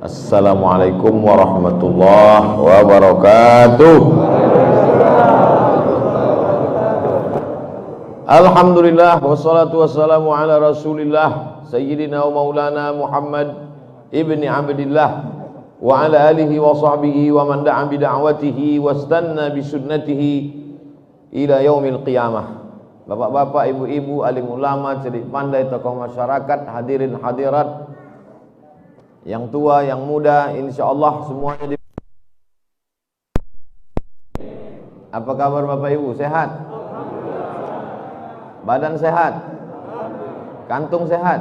Assalamualaikum warahmatullahi wabarakatuh. Alhamdulillah wassalatu wassalamu ala Rasulillah Sayyidina wa Maulana Muhammad ibni Abdillah wa ala alihi wa sahbihi wa man da'a bi da'watihi wastanna bi sunnatihi ila yaumil qiyamah. Bapak-bapak, ibu-ibu, alim ulama, cerdik pandai, tokoh masyarakat, hadirin hadirat, yang tua, yang muda, insyaallah semuanya Apa kabar Bapak Ibu? Sehat? Badan sehat? Kantung sehat?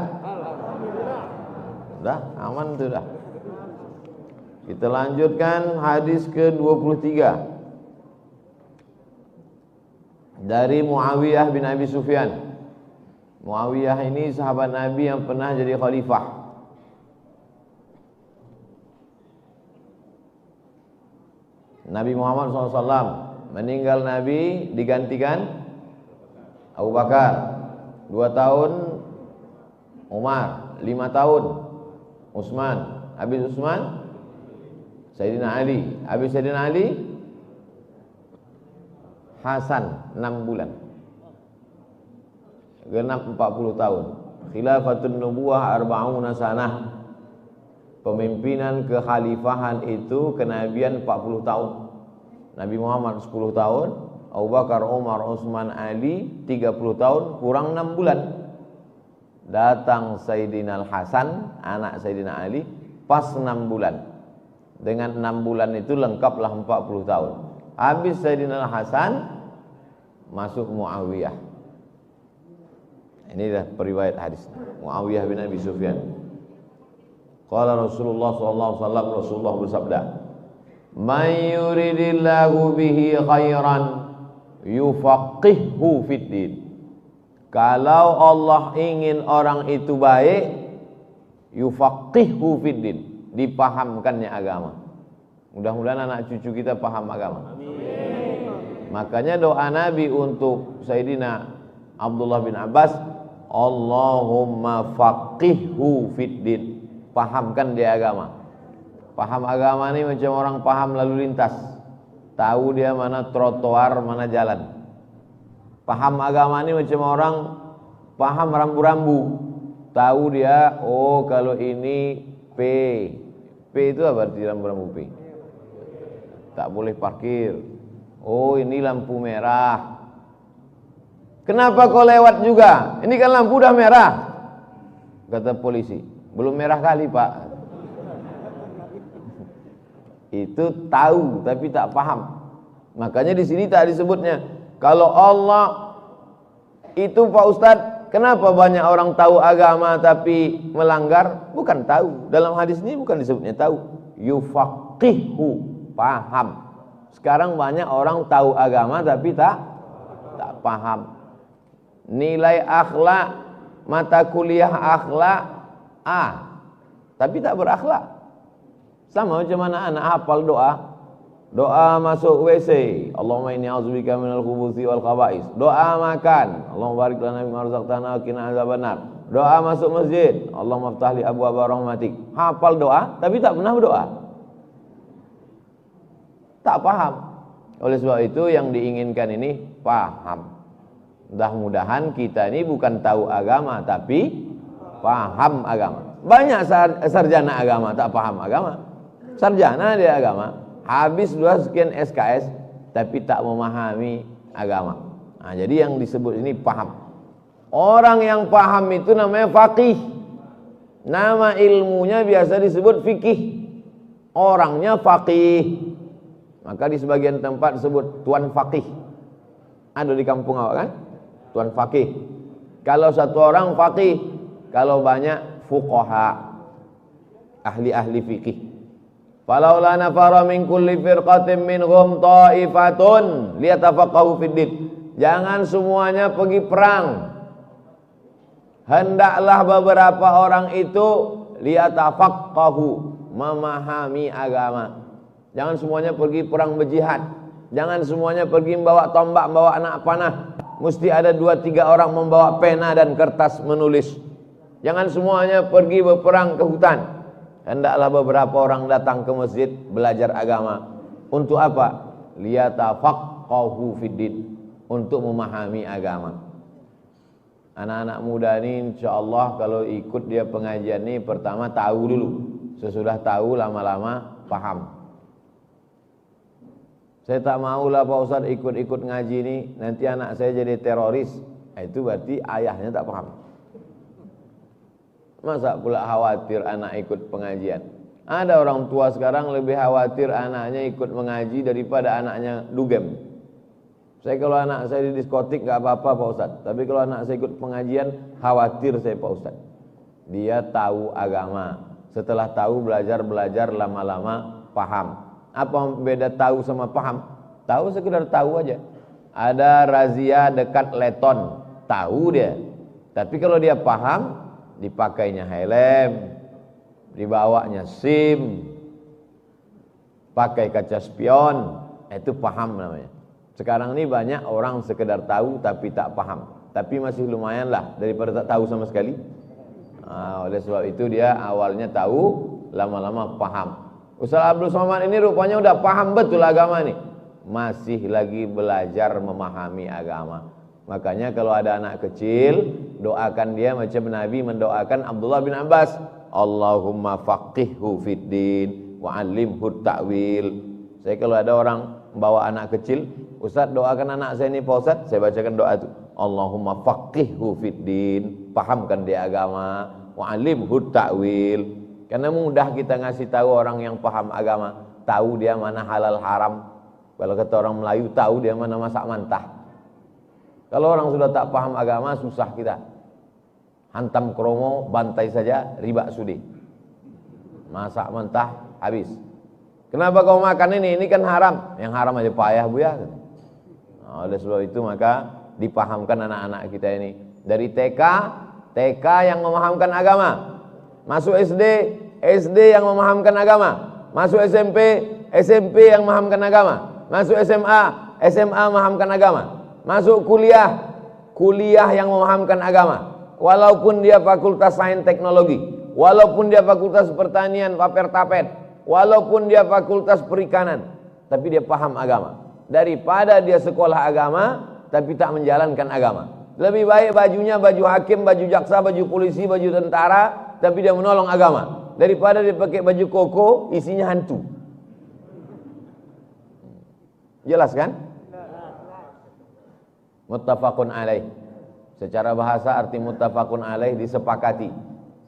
Sudah, aman sudah. Kita lanjutkan hadis ke-23 dari Muawiyah bin Abi Sufyan. Muawiyah ini sahabat Nabi yang pernah jadi khalifah. Nabi Muhammad SAW meninggal, Nabi digantikan Abu Bakar 2 tahun, Umar 5 tahun, Utsman, habis Utsman Sayyidina Ali, habis Sayyidina Ali Hasan 6 bulan, genap 40 tahun. Khilafatun nubuwah 40 sanah. Pemimpinan kekhalifahan itu kenabian 40 tahun. Nabi Muhammad 10 tahun, Abu Bakar, Umar, Utsman, Ali 30 tahun, kurang 6 bulan. Datang Sayyidina Hasan, anak Sayyidina Ali, pas 6 bulan. Dengan 6 bulan itu lengkaplah 40 tahun. Habis Sayyidina Hasan, masuk Muawiyah. Inilah periwayat hadis Muawiyah bin Abi Sufyan. Qala Rasulullah sallallahu alaihi wasallam, Rasulullah bersabda, "May yuridillahu bihi khairan yufaqqihhu fiddin." Kalau Allah ingin orang itu baik, yufaqqihhu fiddin, dipahamkannya agama. Mudah-mudahan anak cucu kita paham agama. Amin. Makanya doa Nabi untuk Sayyidina Abdullah bin Abbas, Allahumma faqihhu fiddin, pahamkan dia agama. Paham agama ini macam orang paham lalu lintas, tahu dia mana trotoar, mana jalan. Paham agama ini macam orang paham rambu-rambu, tahu dia, oh kalau ini P itu apa arti rambu-rambu P? Tak boleh parkir. Oh ini lampu merah. Kenapa kau lewat juga? Ini kan lampu udah merah. Kata polisi, belum merah kali Pak. Itu tahu tapi tak paham. Makanya di sini tak disebutnya. Kalau Allah itu Pak Ustadz, kenapa banyak orang tahu agama tapi melanggar? Bukan tahu. Dalam hadis ini bukan disebutnya tahu. Yufaqihu, paham. Sekarang banyak orang tahu agama tapi tak paham. Nilai akhlak, mata kuliah akhlak A, tapi tak berakhlak. Sama macam mana anak hafal doa masuk WC, Allahumma inni a'udzubika minal khubuthi wal khaba'is. Doa makan, Allahumma barik lana mimma razaqtana wa qina adzabannar. Doa masuk masjid, Allahumma iftah li abwaaba rahmatik. Hafal doa tapi tak pernah berdoa. Tak paham. Oleh sebab itu yang diinginkan ini paham. Mudah-mudahan kita ini bukan tahu agama tapi paham agama. Banyak sarjana agama tak paham agama. Sarjana dia agama, habis 2 sekian SKS tapi tak memahami agama. Nah, jadi yang disebut ini paham. Orang yang paham itu namanya faqih. Nama ilmunya biasa disebut fikih. Orangnya faqih. Maka di sebagian tempat disebut tuan faqih. Ada di kampung awak kan? Tuan faqih. Kalau satu orang faqih, kalau banyak fuqaha, ahli-ahli fikih. Falaula nafara min kulli firqatin minhum ta'ifatun liyatafaqahu fiddin. Jangan semuanya pergi perang. Hendaklah beberapa orang itu liyatafaqahu, memahami agama. Jangan semuanya pergi perang berjihad. Jangan semuanya pergi membawa tombak, membawa anak panah. Mesti ada 2-3 orang membawa pena dan kertas menulis. Jangan semuanya pergi berperang ke hutan. Hendaklah beberapa orang datang ke masjid belajar agama. Untuk apa? Liyatafaqahu fiddin, untuk memahami agama. Anak-anak muda ini insyaallah kalau ikut dia pengajian ini pertama tahu dulu. Sesudah tahu lama-lama paham. Saya tak maulah Pak Ustadz ikut-ikut ngaji ini nanti anak saya jadi teroris. Itu berarti ayahnya tak paham. Masa pula khawatir anak ikut pengajian? Ada orang tua sekarang lebih khawatir anaknya ikut mengaji daripada anaknya dugem. Saya kalau anak saya di diskotik gak apa-apa Pak Ustadz, tapi kalau anak saya ikut pengajian khawatir saya Pak Ustadz. Dia tahu agama, setelah tahu belajar lama-lama paham. Apa beda tahu sama paham? Tahu sekedar tahu aja. Ada razia dekat Leton, tahu dia. Tapi kalau dia paham, dipakainya helm, dibawanya SIM, pakai kaca spion, itu paham namanya. Sekarang ini banyak orang sekedar tahu tapi tak paham. Tapi masih lumayan lah daripada tak tahu sama sekali. Oleh sebab itu dia awalnya tahu, lama-lama paham. Ustaz Abdul Somad ini rupanya udah paham betul agama nih. Masih lagi belajar memahami agama. Makanya kalau ada anak kecil, doakan dia macam Nabi mendoakan Abdullah bin Abbas. Allahumma faqihhu fiddin wa 'allimhu ta'wil. Saya kalau ada orang bawa anak kecil, Ustaz doakan anak saya ini Pak Ustaz, saya bacakan doa itu. Allahumma faqihhu fiddin, pahamkan dia agama, wa 'allimhu ta'wil. Karena mudah kita ngasih tahu orang yang paham agama, tahu dia mana halal haram. Kalau kata orang Melayu, tahu dia mana masak mantah. Kalau orang sudah tak paham agama, susah kita. Hantam kromo, bantai saja, riba sudi. Masak mentah, habis. Kenapa kau makan ini? Ini kan haram. Yang haram aja payah buya. Oleh sebab itu maka dipahamkan anak-anak kita ini. Dari TK yang memahamkan agama. Masuk SD yang memahamkan agama. Masuk SMP yang memahamkan agama. Masuk SMA memahamkan agama. Masuk kuliah yang memahamkan agama. Walaupun dia fakultas sains teknologi, walaupun dia fakultas pertanian paper tapet, walaupun dia fakultas perikanan, tapi dia paham agama. Daripada dia sekolah agama tapi tak menjalankan agama. Lebih baik bajunya baju hakim, baju jaksa, baju polisi, baju tentara, tapi dia menolong agama, daripada dia pakai baju koko isinya hantu. Jelas kan? Muttafaqun alaih. Secara bahasa arti muttafaqun alaih disepakati.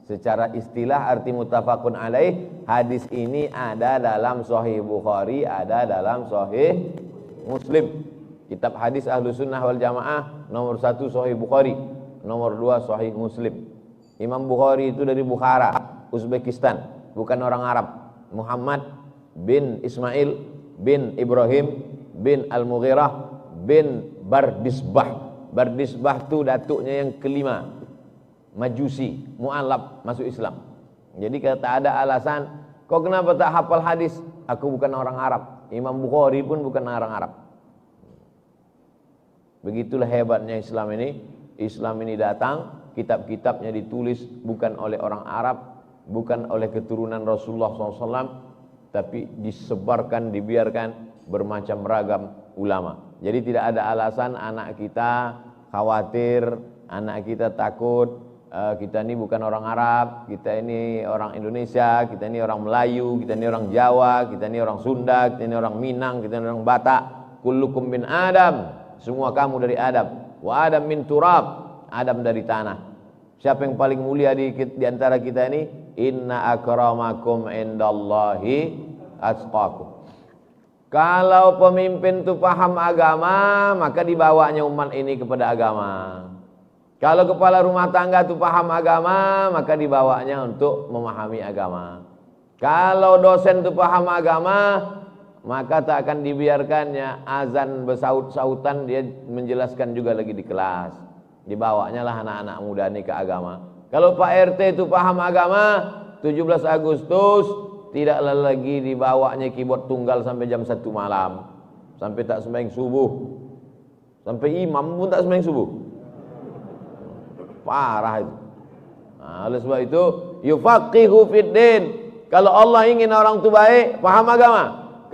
Secara istilah arti muttafaqun alaih, hadis ini ada dalam Sahih Bukhari, ada dalam Sahih Muslim. Kitab hadis Ahlus Sunnah wal Jamaah nomor 1 Sahih Bukhari, nomor 2 Sahih Muslim. Imam Bukhari itu dari Bukhara, Uzbekistan, bukan orang Arab. Muhammad bin Ismail bin Ibrahim bin Al-Mughirah bin Bardisbah. Bardisbah itu datuknya yang kelima, Majusi, mu'alaf, masuk Islam. Jadi kata ada alasan, kau kenapa tak hafal hadis? Aku bukan orang Arab. Imam Bukhari pun bukan orang Arab. Begitulah hebatnya Islam ini. Islam ini datang, kitab-kitabnya ditulis bukan oleh orang Arab, bukan oleh keturunan Rasulullah SAW, tapi disebarkan, dibiarkan bermacam ragam ulama. Jadi tidak ada alasan anak kita khawatir, anak kita takut, kita ini bukan orang Arab, kita ini orang Indonesia, kita ini orang Melayu, kita ini orang Jawa, kita ini orang Sunda, kita ini orang Minang, kita ini orang Batak. Kullukum min Adam, semua kamu dari Adam. Wa Adam min turab, Adam dari tanah. Siapa yang paling mulia di antara kita ini? Inna akramakum indallahi atqakum. Kalau pemimpin itu paham agama, maka dibawanya umat ini kepada agama. Kalau kepala rumah tangga itu paham agama, maka dibawanya untuk memahami agama. Kalau dosen itu paham agama, maka tak akan dibiarkannya azan bersaut-sautan, dia menjelaskan juga lagi di kelas. Dibawanya lah anak-anak muda ini ke agama. Kalau Pak RT itu paham agama, 17 Agustus tidaklah lagi dibawanya keyboard tunggal sampai jam 1 malam, sampai tak sembahyang subuh, sampai imam pun tak sembahyang subuh. Parah itu. Oleh sebab itu yufaqihu fiddin, Kalau Allah ingin orang itu baik, paham agama.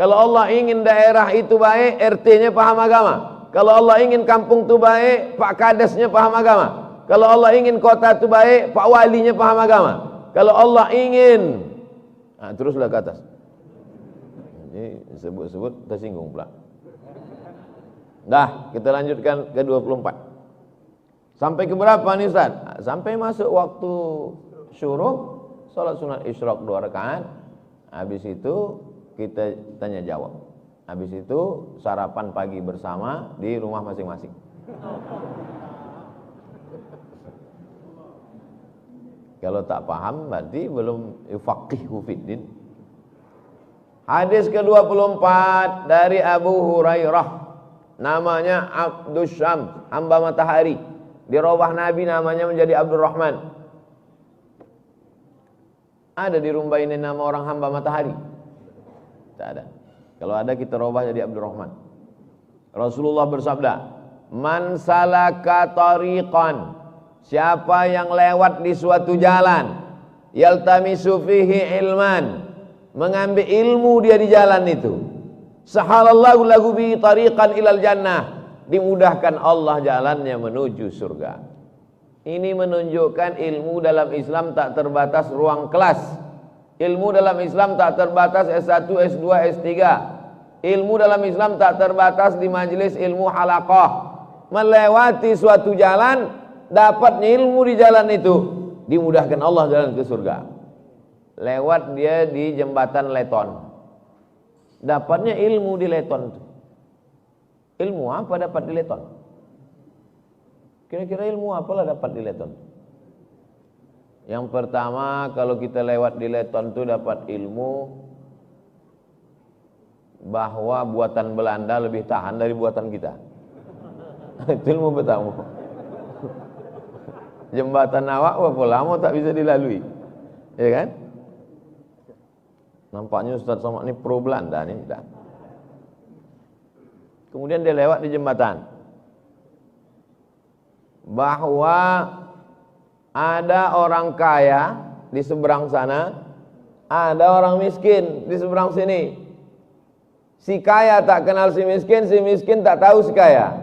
Kalau Allah ingin daerah itu baik, RT-nya paham agama. Kalau Allah ingin kampung itu baik, Pak Kadesnya paham agama. Kalau Allah ingin kota itu baik, Pak Walinya paham agama. Kalau Allah ingin, nah, teruslah ke atas. Ini sebut-sebut tersinggung pula. Dah, kita lanjutkan ke 24. Sampai ke berapa nih Ustaz? Sampai masuk waktu syuruk, salat sunat isyraq 2 rakaat. Habis itu kita tanya jawab. Habis itu sarapan pagi bersama di rumah masing-masing. Kalau tak paham berarti belum faqihu fiddin. Hadis ke-24 dari Abu Hurairah, namanya Abdus Syams, hamba matahari. Di rawah Nabi namanya menjadi Abdurrahman. Ada di rumah ini nama orang hamba matahari? Tak ada. Kalau ada kita rawah jadi Abdurrahman. Rasulullah bersabda, "Man salaka tariqan," siapa yang lewat di suatu jalan, yaltamisu fihi ilman, mengambil ilmu dia di jalan itu, sahalallahu lahu bi tariqan ilal jannah, dimudahkan Allah jalannya menuju surga. Ini menunjukkan ilmu dalam Islam tak terbatas ruang kelas. Ilmu dalam Islam tak terbatas S1, S2, S3. Ilmu dalam Islam tak terbatas di majelis ilmu halaqah. Melewati suatu jalan, dapatnya ilmu di jalan itu, dimudahkan Allah jalan ke surga. Lewat dia di jembatan Leton, dapatnya ilmu di Leton. Ilmu apa dapat di Leton? Kira-kira ilmu apalah dapat di Leton? Yang pertama, kalau kita lewat di Leton itu dapat ilmu bahwa buatan Belanda lebih tahan dari buatan kita. Itu ilmu pertama. Jembatan awak berapa lama tak bisa dilalui, ya kan? Nampaknya Ustaz Somad ini pro Belanda nih. Kemudian dia lewat di jembatan, bahwa ada orang kaya di seberang sana, ada orang miskin di seberang sini. Si kaya tak kenal si miskin tak tahu si kaya.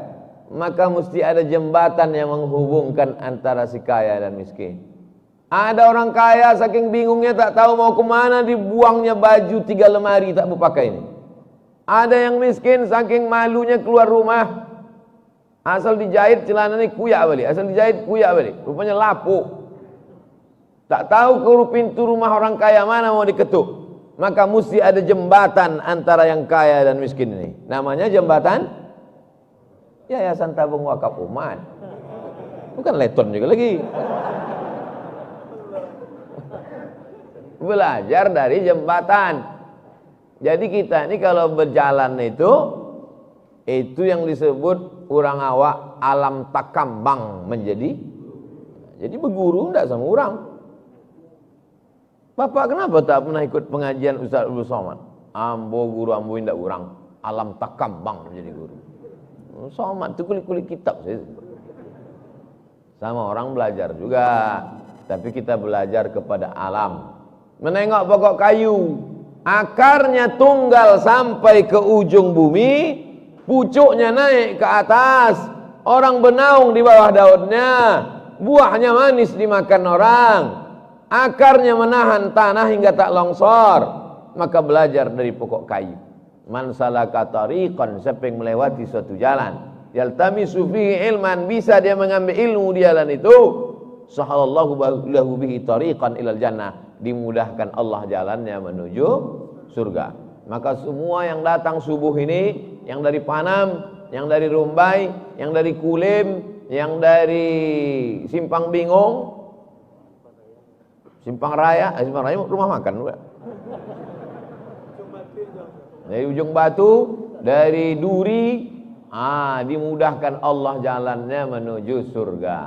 Maka mesti ada jembatan yang menghubungkan antara si kaya dan miskin. Ada orang kaya saking bingungnya tak tahu mau kemana, dibuangnya baju 3 lemari tak berpakai ini. Ada yang miskin saking malunya keluar rumah, asal dijahit celana ini kuyak balik, asal dijahit kuyak balik, rupanya lapuk. Tak tahu ke pintu rumah orang kaya mana mau diketuk. Maka mesti ada jembatan antara yang kaya dan miskin ini. Namanya jembatan Yayasan Tabung Wakaf Umat. Bukan Leton juga lagi. Belajar dari jembatan. Jadi kita ini kalau berjalan itu yang disebut orang awak alam takambang menjadi. Jadi berguru enggak sama orang. Bapak kenapa tak pernah ikut pengajian Ustaz Abdul Somad? Ambo guru ambo indak urang, alam takambang menjadi guru. Somad itu kulik-kulik kitab saya. Sama orang belajar juga, tapi kita belajar kepada alam. Menengok pokok kayu, akarnya tunggal sampai ke ujung bumi, pucuknya naik ke atas, orang bernaung di bawah daunnya, buahnya manis dimakan orang. Akarnya menahan tanah hingga tak longsor. Maka belajar dari pokok kayu. Man salaka tariqan, siapa yang melewati suatu jalan, yaltamisu fihi ilman, bisa dia mengambil ilmu di jalan itu, sahalallahu lahu bihi tariqan ilal jannah, dimudahkan Allah jalannya menuju surga. Maka semua yang datang subuh ini, yang dari Panam, yang dari Rumbai, yang dari Kulim, yang dari Simpang Bingung, Simpang Raya rumah makan juga. Dari Ujung Batu, dari Duri, dimudahkan Allah jalannya menuju surga.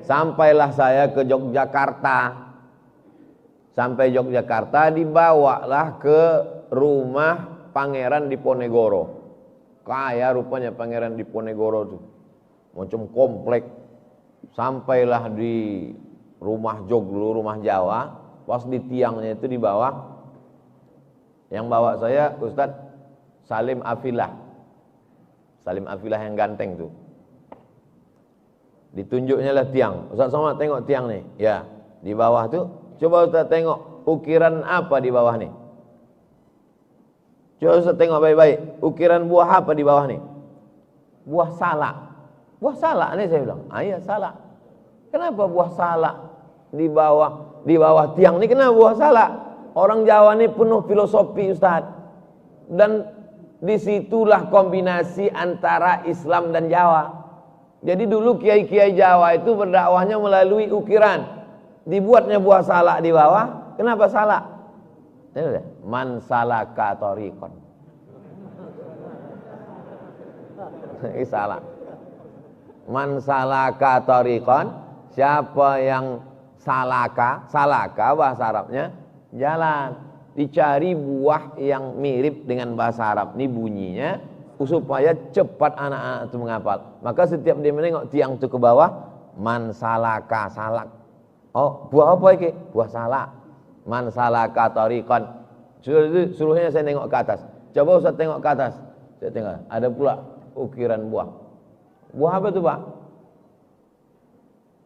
Sampailah saya ke Yogyakarta. Sampai Yogyakarta dibawalah ke rumah Pangeran Diponegoro. Kaya rupanya Pangeran Diponegoro tuh. Macam komplek. Sampailah di rumah Joglo, rumah Jawa, Pas di tiangnya itu di bawah, yang bawa saya Ustadz Salim Afilah. Salim Afilah yang ganteng tuh. Ditunjuknya lah tiang. Ustadz Somad tengok tiang nih. Ya, di bawah tuh. Coba Ustadz tengok ukiran apa di bawah nih. Coba Ustadz tengok baik-baik. Ukiran buah apa di bawah nih? Buah salak. Buah salak nih saya bilang. Ah iya salak. Kenapa buah salak di bawah tiang nih? Kenapa buah salak? Orang Jawa nih penuh filosofi Ustadz. Dan disitulah kombinasi antara Islam dan Jawa. Jadi dulu kiai-kiai Jawa itu berdakwahnya melalui ukiran. Dibuatnya buah salak di bawah. Kenapa salak? Man salaka thariqan. Ini salak. Man salaka thariqan, siapa yang salaka bahasa Arabnya jalan. Dicari buah yang mirip dengan bahasa Arab. Ini bunyinya supaya cepat anak-anak itu menghafal. Maka setiap dia menengok tiang itu ke bawah, man salaka salak. Oh, buah apa ini? Buah salak. Man salaka thariqan. Suruhnya saya nengok ke atas. Coba Ustaz tengok ke atas. Saya tengok, ada pula ukiran buah. Buah apa itu, Pak?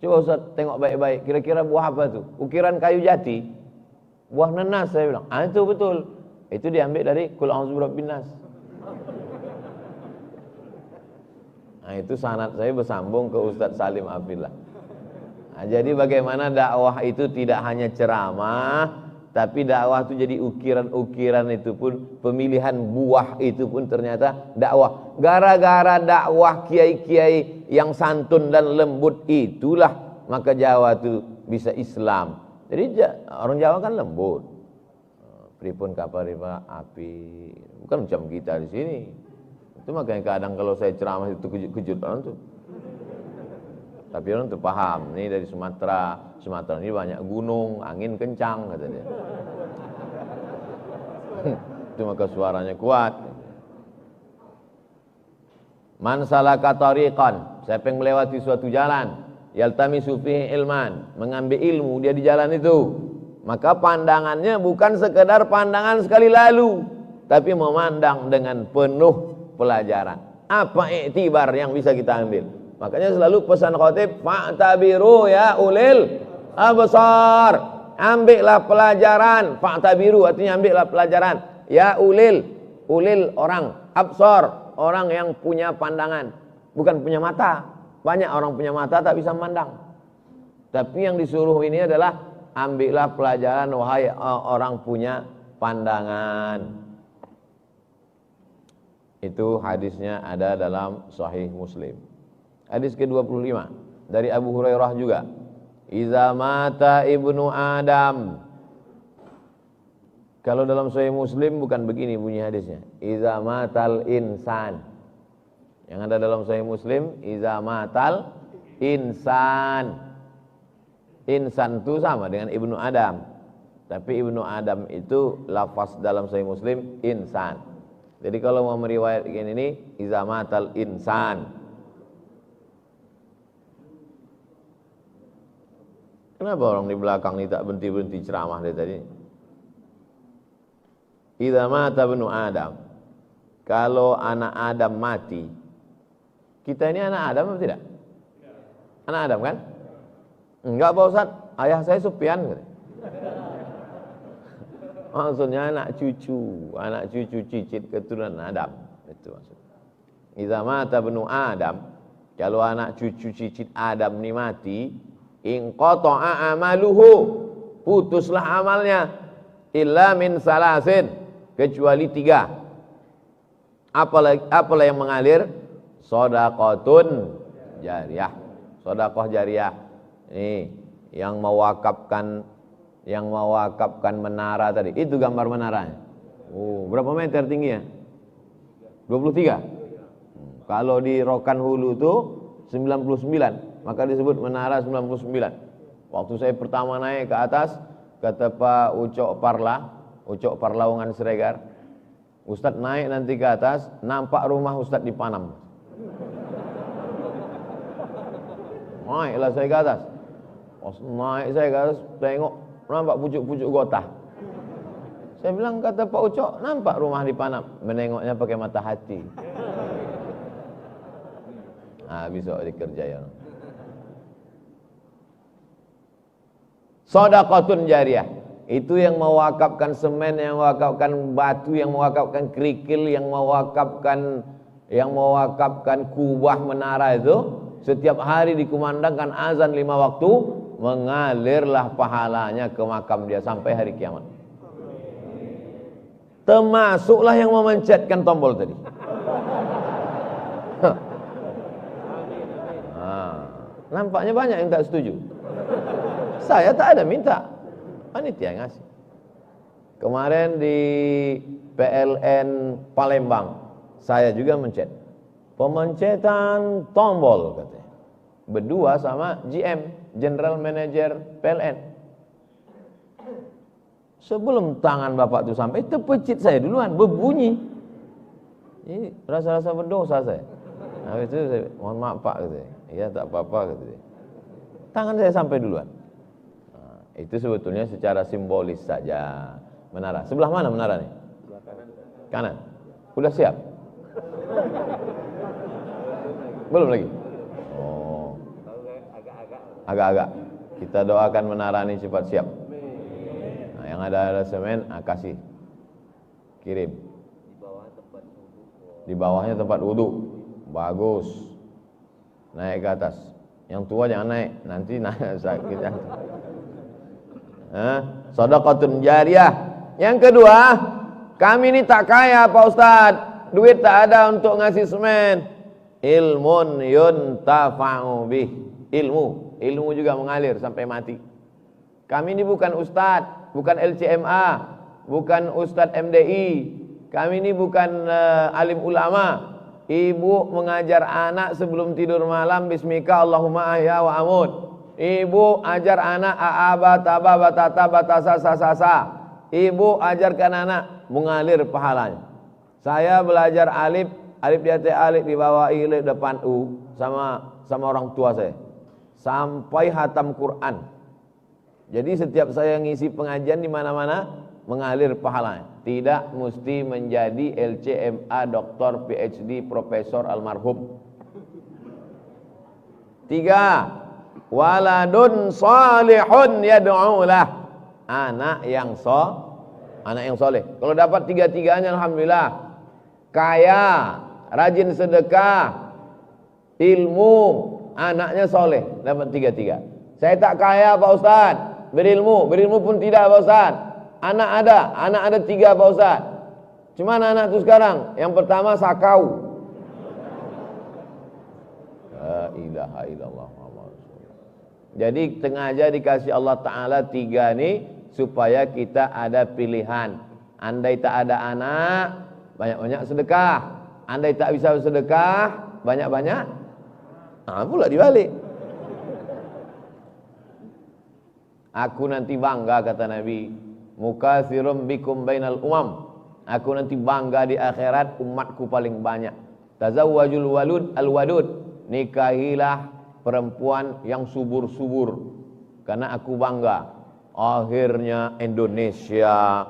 Coba Ustaz tengok baik-baik. Kira-kira buah apa itu? Ukiran kayu jati. Buah nanas saya bilang. Ah itu betul. Itu diambil dari Qul a'udzu birabbin nas. Nah itu sanad saya bersambung ke Ustadz Salim Afilah. Nah, jadi bagaimana dakwah itu tidak hanya ceramah, tapi dakwah itu jadi ukiran-ukiran itu pun, pemilihan buah itu pun ternyata dakwah. Gara-gara dakwah kiai-kiai yang santun dan lembut itulah maka Jawa itu bisa Islam. Jadi orang Jawa kan lembut. Pripun kaparipa api, bukan macam kita di sini. Itu makanya kadang kalau saya ceramah itu kejut-kejut orang tuh. Tapi orang tuh paham, nih dari Sumatera ini banyak gunung, angin kencang kata dia. Itu maka suaranya kuat. Man salaka tariqan, siapa yang melewati suatu jalan, yaltamisu fihi ilman, mengambil ilmu dia di jalan itu, maka pandangannya bukan sekedar pandangan sekali lalu, tapi memandang dengan penuh pelajaran. Apa iktibar yang bisa kita ambil? Makanya selalu pesan khatib, fa'tabiru ya ulil absar. Ambillah pelajaran. Fa'tabiru artinya ambillah pelajaran. Ya ulil orang absar, orang yang punya pandangan, bukan punya mata. Banyak orang punya mata tak bisa memandang. Tapi yang disuruh ini adalah ambillah pelajaran wahai orang punya pandangan. Itu hadisnya ada dalam Sahih Muslim. Hadis ke-25 dari Abu Hurairah juga. Iza mata ibnu Adam. Kalau dalam Sahih Muslim bukan begini bunyi hadisnya. Iza matal insan. Yang ada dalam Sahih Muslim, iza matal insan. Insan itu sama dengan ibnu Adam. Tapi ibnu Adam itu lafaz dalam Sahih Muslim insan. Jadi kalau mau meriwayatkan ini iza matal insan. Kenapa orang di belakang ini tak berhenti-berhenti ceramah dari tadi? Iza mata ibnu Adam. Kalau anak Adam mati, kita ini anak Adam atau tidak? Anak Adam kan? Enggak Pak Ustaz, ayah saya Sufyan. Maksudnya anak cucu cicit keturunan Adam. Itu maksudnya. Iza mata ibnu Adam, kalau anak cucu cicit Adam ini mati, inqata'a amaluhu, putuslah amalnya, illa min salasin, kecuali 3. Apalah yang mengalir? Shadaqatun jariyah. Sedekah jariyah. Ini yang mewakafkan menara tadi. Itu gambar menaranya. Oh, berapa meter tingginya? 23. Kalau di Rokan Hulu itu 99, maka disebut menara 99. Waktu saya pertama naik ke atas, kata Pak Ucok Parlaungan Siregar, Ustadz naik nanti ke atas, nampak rumah Ustadz di Panam. Naiklah saya ke atas. Pas naik saya ke atas, tengok nampak pucuk-pucuk gotah. Saya bilang, kata Pak Ucok, nampak rumah di Panap. Menengoknya pakai mata hati. Besok dikerja ya. Shadaqatun jariyah. Itu yang mewakafkan semen, yang mewakafkan batu, yang mewakafkan kerikil, yang mewakafkan kubah menara itu. Setiap hari dikumandangkan azan 5 waktu, mengalirlah pahalanya ke makam dia sampai hari kiamat. Termasuklah yang memencetkan tombol tadi. Nampaknya banyak yang tak setuju. Saya tak ada minta, panitia yang ngasih. Kemarin di PLN Palembang, saya juga mencet. Pemencetan tombol katanya. Berdua sama GM, General Manager PLN. Sebelum tangan bapak itu sampai, terpecit saya duluan, berbunyi. Ini rasa-rasa berdosa saya. Habis itu saya, mohon maaf pak, katanya. Iya tak apa-apa, katanya. Tangan saya sampai duluan. Itu sebetulnya secara simbolis saja menara. Sebelah mana menara nih? Kanan. Udah siap? Belum lagi? Oh. Agak-agak. Kita doakan menara ini cepat siap. Nah, yang ada semen, kasih. Kirim. Di bawahnya tempat wudhu. Bagus. Naik ke atas. Yang tua jangan naik, nanti sakit. Shadaqatun jariyah. Yang kedua, kami ini tak kaya Pak Ustadz, duit tak ada untuk ngasih semen. Ilmun yuntafa'u bih. Ilmu juga mengalir sampai mati. Kami ini bukan Ustadz, bukan LCMA, bukan Ustadz MDI. Kami ini bukan alim ulama. Ibu mengajar anak sebelum tidur malam, bismika Allahumma ahya wa amut. Ibu ajar anak a'aba, taba, batata, batasa, sasasa. Ibu ajarkan anak, mengalir pahalanya. Saya belajar alif di atas alif, di bawah alif, depan u, sama orang tua saya. Sampai hatam Quran. Jadi setiap saya ngisi pengajian di mana-mana, mengalir pahalanya. Tidak mesti menjadi LCMA, doktor, PhD, profesor, almarhum. 3. Waladun salihun yad'ulah. Anak yang soleh. Kalau dapat 3-tiganya alhamdulillah. Kaya, rajin sedekah, ilmu, anaknya soleh, dapat 3-tiga. Saya tak kaya Pak Ustaz, berilmu pun tidak Pak Ustaz. Anak ada 3 Pak Ustaz. Cuma anak itu sekarang, yang pertama sakau. La ilaha illallah Muhammad Rasulullah. Jadi sengaja dikasih Allah Ta'ala 3 nih, supaya kita ada pilihan. Andai tak ada anak, banyak-banyak sedekah. Andai tak bisa sedekah, banyak-banyak pula dibalik. Aku nanti bangga, kata Nabi, mukatsirum bikum bainal umam. Aku nanti bangga di akhirat, umatku paling banyak. Tazawwajul alwadud. Nikahilah perempuan yang subur-subur, karena aku bangga. Akhirnya Indonesia,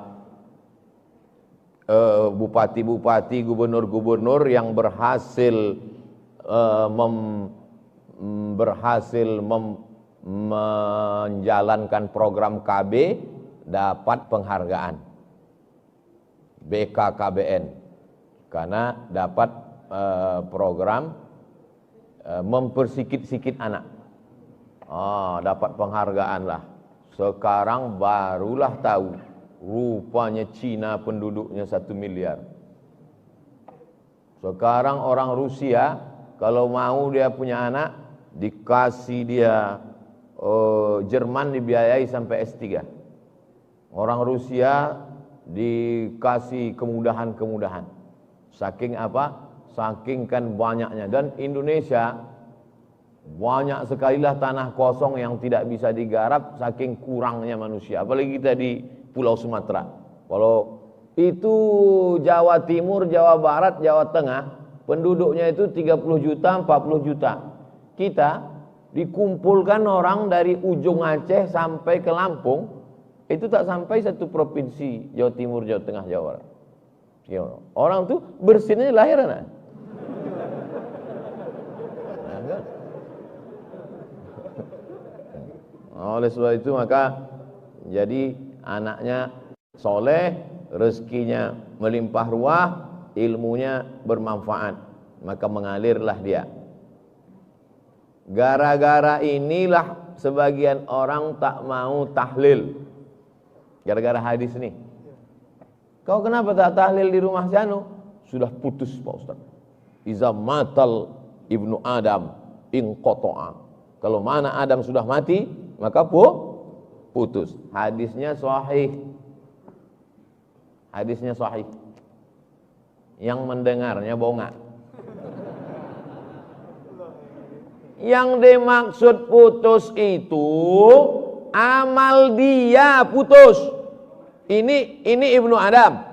bupati-bupati, gubernur-gubernur yang berhasil menjalankan program KB dapat penghargaan BKKBN karena dapat program mempersikit-sikit anak. Dapat penghargaan lah. Sekarang barulah tahu, rupanya Cina penduduknya 1 miliar. Sekarang orang Rusia kalau mau dia punya anak, dikasih dia Jerman dibiayai sampai S3. Orang Rusia dikasih kemudahan-kemudahan. Saking apa? Saking kan banyaknya. Dan Indonesia banyak sekali lah tanah kosong yang tidak bisa digarap saking kurangnya manusia. Apalagi kita di Pulau Sumatera. Kalau itu Jawa Timur, Jawa Barat, Jawa Tengah, penduduknya itu 30 juta, 40 juta. Kita dikumpulkan orang dari ujung Aceh sampai ke Lampung, itu tak sampai satu provinsi, Jawa Timur, Jawa Tengah, Jawa Barat. Orang tuh bersinnya lahir anak. Oleh sebab itu maka jadi anaknya soleh, rezekinya melimpah ruah, ilmunya bermanfaat, maka mengalirlah dia. Gara-gara inilah sebagian orang tak mau tahlil. Gara-gara hadis nih. Kau kenapa tak tahlil di rumah si anu? Sudah putus Pak Ustaz. Iza matal ibnu Adam inqata'a. Kalau mana Adam sudah mati, maka putus. Hadisnya sahih. Hadisnya sahih. Yang mendengarnya bongak. Yang dimaksud putus itu amal dia putus. Ini Ibnu Adam.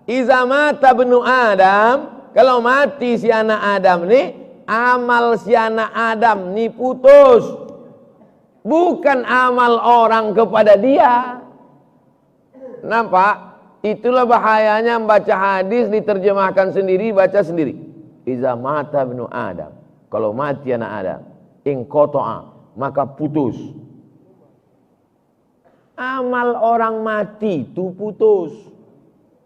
Iza mata ibnu Adam, kalau mati si anak Adam nih, amal si anak Adam nih putus. Bukan amal orang kepada dia. Nampak? Itulah bahayanya membaca hadis diterjemahkan sendiri, baca sendiri. Iza mata ibnu Adam, kalau mati anak Adam, inqata'a, maka putus. Amal orang mati itu putus.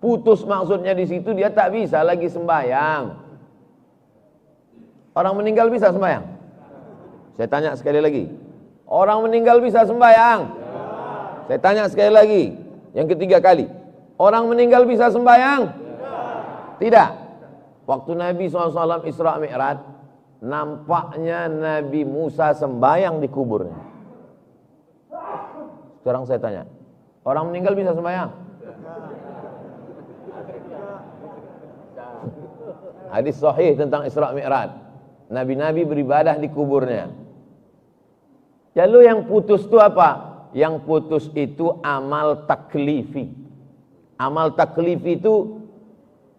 Putus maksudnya di situ dia tak bisa lagi sembahyang. Orang meninggal bisa sembahyang? Saya tanya sekali lagi. Orang meninggal bisa sembahyang? Saya tanya sekali lagi, yang ketiga kali. Orang meninggal bisa sembahyang? Tidak. Waktu Nabi SAW Isra Mi'raj, nampaknya Nabi Musa sembahyang di kuburnya. Sekarang saya tanya, orang meninggal bisa sembahyang? Hadis sahih tentang Isra Mi'raj. Nabi-nabi beribadah di kuburnya. Lalu yang putus itu apa? Yang putus itu amal taklifi. Amal taklifi itu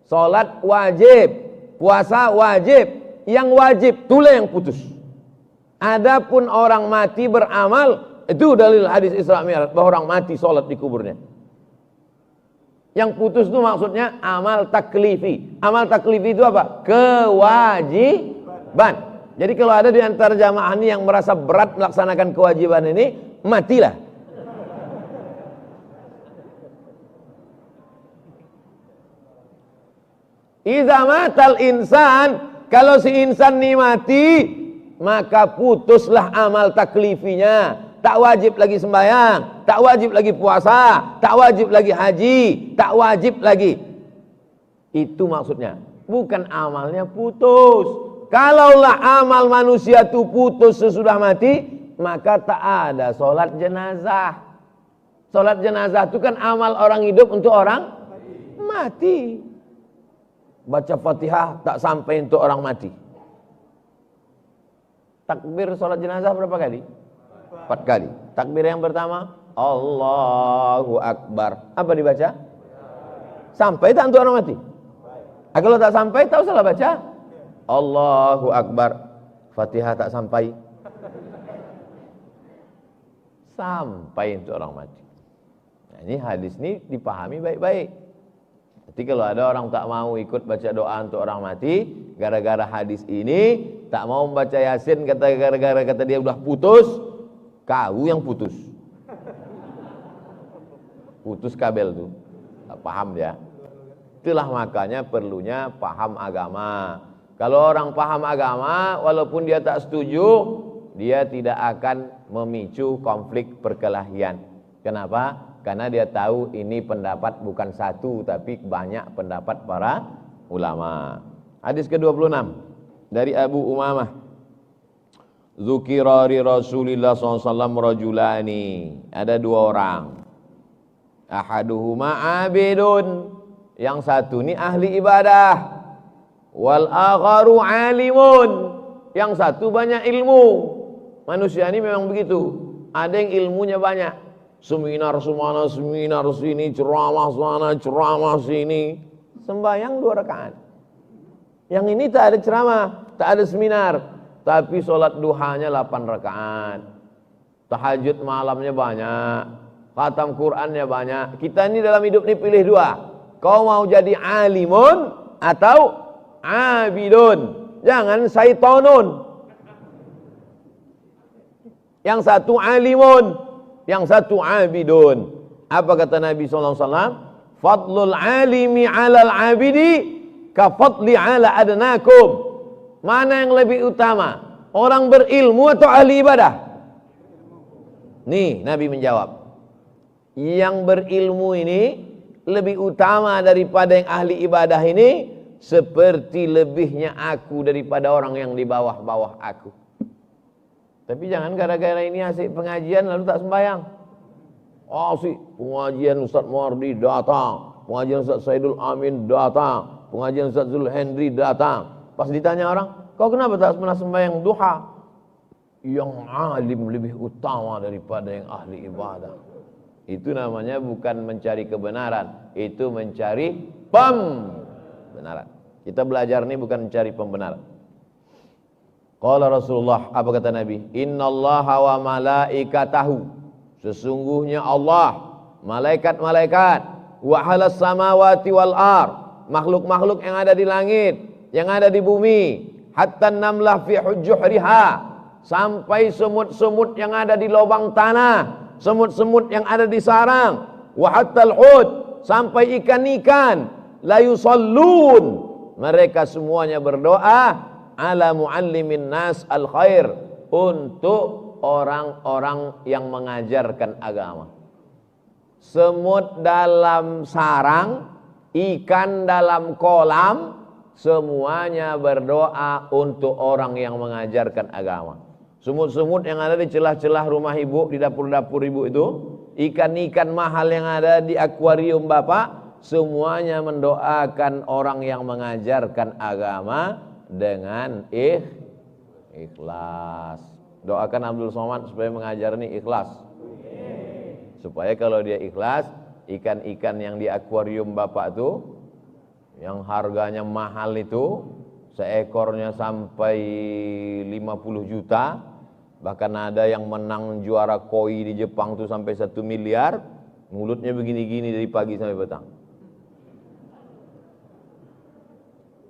salat wajib, puasa wajib. Yang wajib itulah yang putus. Adapun orang mati beramal, itu dalil hadis Isra Mi'raj bahwa orang mati salat di kuburnya. Yang putus itu maksudnya amal taklifi. Amal taklifi itu apa? Kewajiban. Jadi kalau ada di antara jamaah ini yang merasa berat melaksanakan kewajiban ini, matilah. Iza matal insan, kalau si insan ini mati, maka putuslah amal taklifinya. Tak wajib lagi sembahyang, tak wajib lagi puasa, tak wajib lagi haji, tak wajib lagi. Itu maksudnya. Bukan amalnya putus. Kalaulah amal manusia itu putus sesudah mati, maka tak ada sholat jenazah. Sholat jenazah itu kan amal orang hidup untuk orang mati. Baca Fatihah tak sampai untuk orang mati. Takbir sholat jenazah berapa kali? 4 kali. Takbir yang pertama, Allahu Akbar. Apa dibaca? Sampai tak untuk orang mati? Kalau tak sampai, tak usahlah baca. Allahu Akbar. Fatihah tak sampai. Sampai untuk orang mati. Nah, ini hadis ini dipahami baik-baik. Jadi kalau ada orang tak mau ikut baca doa untuk orang mati, gara-gara hadis ini, tak mau membaca Yasin, gara-gara kata dia udah putus, kau yang putus. Putus kabel tuh. Tak paham dia. Itulah makanya perlunya paham agama. Kalau orang paham agama, walaupun dia tak setuju, dia tidak akan memicu konflik perkelahian. Kenapa? Karena dia tahu ini pendapat bukan satu, tapi banyak pendapat para ulama. Hadis ke-26 dari Abu Umamah. Zukira ri Rasulillah SAW rajulani. Ada 2 orang. Ahaduhuma abidun. Yang satu ini ahli ibadah. Wal akharu alimun. Yang satu banyak ilmu. Manusia ini memang begitu. Ada yang ilmunya banyak. Seminar semana, seminar sini, ceramah sana, ceramah sini. Sembahyang 2 rakaat. Yang ini tak ada ceramah, tak ada seminar. Tapi sholat duhanya 8 rakaat. Tahajud malamnya banyak. khatam Qur'annya banyak. Kita ini dalam hidup ini pilih dua. Kau mau jadi alimun atau abidun. Jangan syaitonun. Yang satu alimun, yang satu abidun. Apa kata Nabi SAW? Fadlul alimi alal abidi ka fadli ala adnakum. Mana yang lebih utama? Orang berilmu atau ahli ibadah? Nih, Nabi menjawab. Yang berilmu ini lebih utama daripada yang ahli ibadah ini, seperti lebihnya aku daripada orang yang di bawah-bawah aku. Tapi jangan gara-gara ini asik pengajian lalu tak sembahyang. Asik pengajian Ustaz Muardi datang, pengajian Ustaz Saidul Amin datang, pengajian Ustaz Zul Hendri datang. Pas ditanya orang, kau kenapa tak pernah sembahyang duha? Yang alim lebih utama daripada yang ahli ibadah. Itu namanya bukan mencari kebenaran, itu mencari pembenaran. Kita belajar ini bukan mencari pembenaran. Qala Rasulullah, apa kata Nabi? Innallaha wa malaikatahu, sesungguhnya Allah, malaikat-malaikat, wa halas samawati wal ar, makhluk-makhluk yang ada di langit, yang ada di bumi, hatta namlah fi hujuriha, sampai semut-semut yang ada di lubang tanah, semut-semut yang ada di sarang, wa hattal hud, sampai ikan-ikan, la yusallun, mereka semuanya berdoa ala muallimin nas al khair, untuk orang-orang yang mengajarkan agama. Semut dalam sarang, ikan dalam kolam, semuanya berdoa untuk orang yang mengajarkan agama. Semut-semut yang ada di celah-celah rumah ibu, di dapur-dapur ibu itu, ikan-ikan mahal yang ada di akuarium bapak, semuanya mendoakan orang yang mengajarkan agama dengan ikhlas. Doakan Abdul Somad supaya mengajar ini ikhlas. Supaya kalau dia ikhlas, ikan-ikan yang di akuarium bapak itu, yang harganya mahal itu, seekornya sampai 50 juta, bahkan ada yang menang juara koi di Jepang tuh sampai 1 miliar, mulutnya begini-gini dari pagi sampai petang.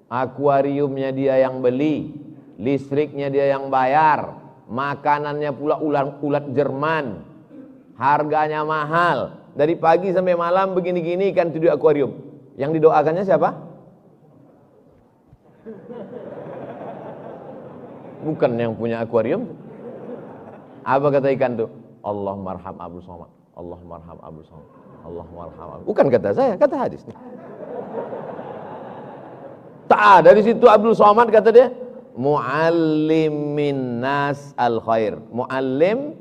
Akuariumnya dia yang beli, listriknya dia yang bayar, makanannya pula ulat Jerman, harganya mahal, dari pagi sampai malam begini-gini ikan itu di akuarium. Yang didoakannya siapa? Bukan yang punya akuarium. Apa kata ikan tuh? Allah marham Abdul Somad, Allah marham Abdul Somad, Allah marham. Bukan kata saya, kata hadis nih. Tak ada di situ Abdul Somad, kata dia, muallimin nas al khair. Muallim,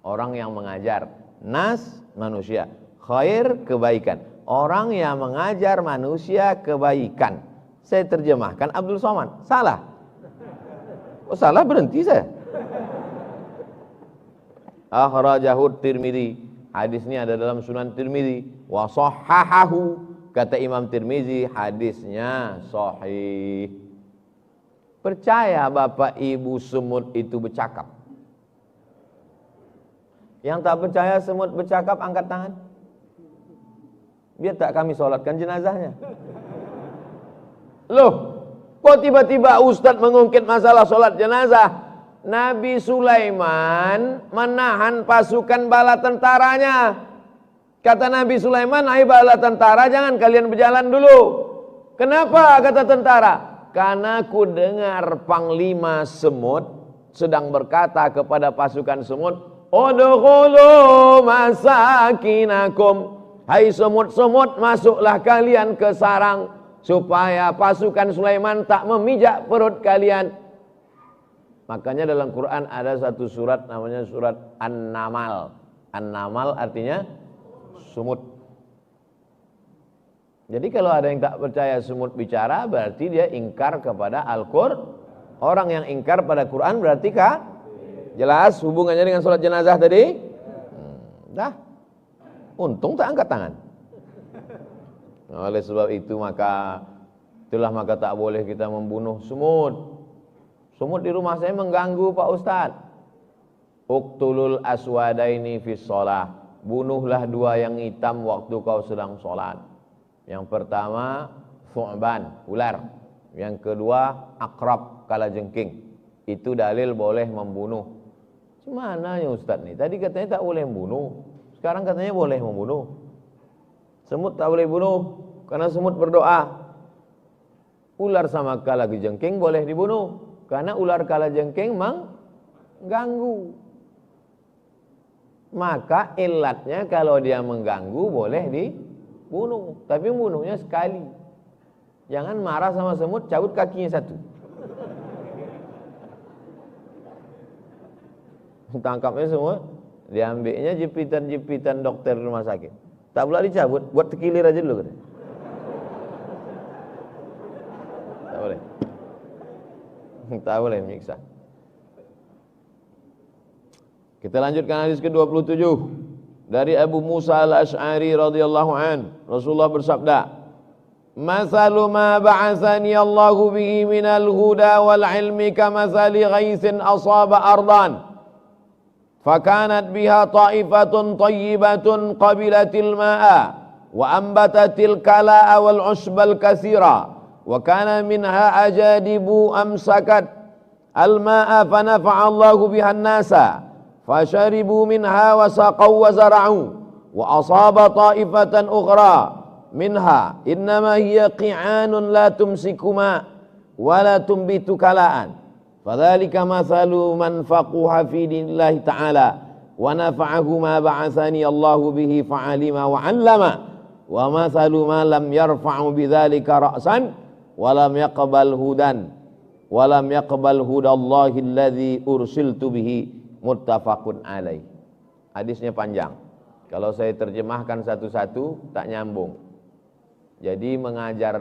orang yang mengajar, nas manusia, khair kebaikan, orang yang mengajar manusia kebaikan. Saya terjemahkan Abdul Somad, salah. Oh salah, berhenti saya. Akhrajahu Tirmidzi, hadis ini ada dalam Sunan Tirmidzi, wa sahhahahu, kata Imam Tirmidzi hadisnya sahih. Percaya Bapak Ibu semut itu bercakap? Yang tak percaya semut bercakap angkat tangan. Biar tak kami sholatkan jenazahnya. Loh, kok tiba-tiba Ustadz mengungkit masalah sholat jenazah? Nabi Sulaiman menahan pasukan bala tentaranya. Kata Nabi Sulaiman, hai bala tentara, jangan kalian berjalan dulu. Kenapa? Kata tentara, karena ku dengar panglima semut sedang berkata kepada pasukan semut, udkhulu masakinakum, hai semut-semut, masuklah kalian ke sarang, supaya pasukan Sulaiman tak memijak perut kalian. Makanya dalam Quran ada satu surat namanya surat An-Namal. An-Namal artinya sumut. Jadi kalau ada yang tak percaya semut bicara, berarti dia ingkar kepada Al-Qur'an. Orang yang ingkar pada Quran berarti kah? Jelas hubungannya dengan sholat jenazah tadi? Dah. Untung tak angkat tangan. Oleh sebab itu maka tak boleh kita membunuh semut. Semut di rumah saya mengganggu Pak Ustadz. Uqtulul aswadaini fis shalah, bunuhlah dua yang hitam waktu kau sedang sholat. Yang pertama thu'ban, ular. Yang kedua akrab, kalajengking. Itu dalil boleh membunuh. Gimana ya Ustaz nih? Tadi katanya tak boleh membunuh, sekarang katanya boleh membunuh. Semut tak boleh bunuh karena semut berdoa. Ular sama kalajengking boleh dibunuh karena ular kalajengking mengganggu. Maka ilatnya kalau dia mengganggu boleh dibunuh, tapi bunuhnya sekali. Jangan marah sama semut, cabut kakinya satu. Tangkapnya semua, diambilnya jepitan-jepitan dokter rumah sakit. Tak pula dicabut, buat tekilir aja dulu katanya. Tak boleh. Tak boleh menyiksa. Kita lanjutkan hadis ke-27 dari Abu Musa al-Ash'ari radhiyallahu an. Rasulullah bersabda, "Mathalu ma ba'athani Allahu bihi minal huda wal ilmi kamathali ghaisin asaba ardan fakanat biha ta'ifatun tayyibatun qabilatil ma'a wa ambatatil kala'a wal usbal katsira wa kana minha ajadibu amsakat al ma'a fa nafa'a Allahu biha an-nasa fasharibu minha wa saqaw wa zara'u wa asaba ta'ifatan ukhra minha innama hiya qi'anun la tumsikuma wa la tumbitu kala'an fadzalika mathalu man faquha fi dinillahi ta'ala wa nafa'ahu ma ba'athani Allahu bihi fa'alima wa 'allama wa mathalu ma lam yarfa'u bidzalika ra'san wa lam yaqbal hudan wa lam yaqbal hudallahi alladzi ursiltu bihi muttafaqun alaih." Hadisnya panjang. Kalau saya terjemahkan satu-satu tak nyambung. Jadi mengajar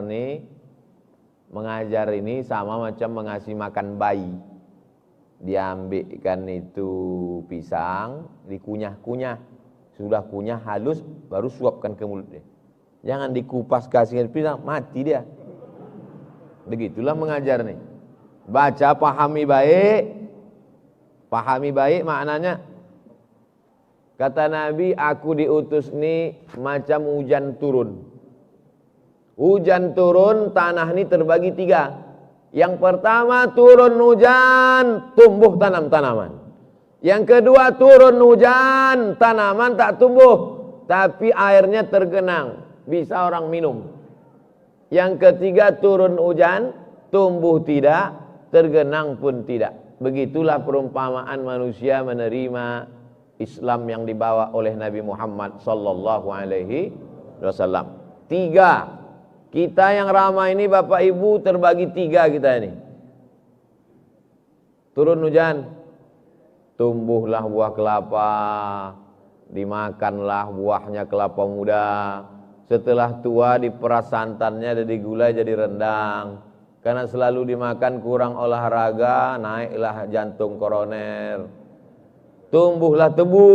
ini sama macam mengasih makan bayi. Diambilkan itu pisang, dikunyah-kunyah. Sudah kunyah halus, baru suapkan ke mulut dia. Jangan dikupas kasih pisang, mati dia. Begitulah mengajar nih. Baca, pahami baik. Pahami baik maknanya. Kata Nabi, aku diutus nih macam hujan turun. Hujan turun, tanah ini terbagi tiga. Yang pertama turun hujan, tumbuh tanam-tanaman. Yang kedua turun hujan, tanaman tak tumbuh, tapi airnya tergenang, bisa orang minum. Yang ketiga turun hujan, tumbuh tidak, tergenang pun tidak. Begitulah perumpamaan manusia menerima Islam yang dibawa oleh Nabi Muhammad sallallahu alaihi wasallam. Tiga. Kita yang ramah ini Bapak Ibu terbagi tiga kita ini. Turun hujan, tumbuhlah buah kelapa, dimakanlah buahnya kelapa muda. Setelah tua diperas santannya jadi gula jadi rendang. Karena selalu dimakan kurang olahraga, naiklah jantung koroner. Tumbuhlah tebu,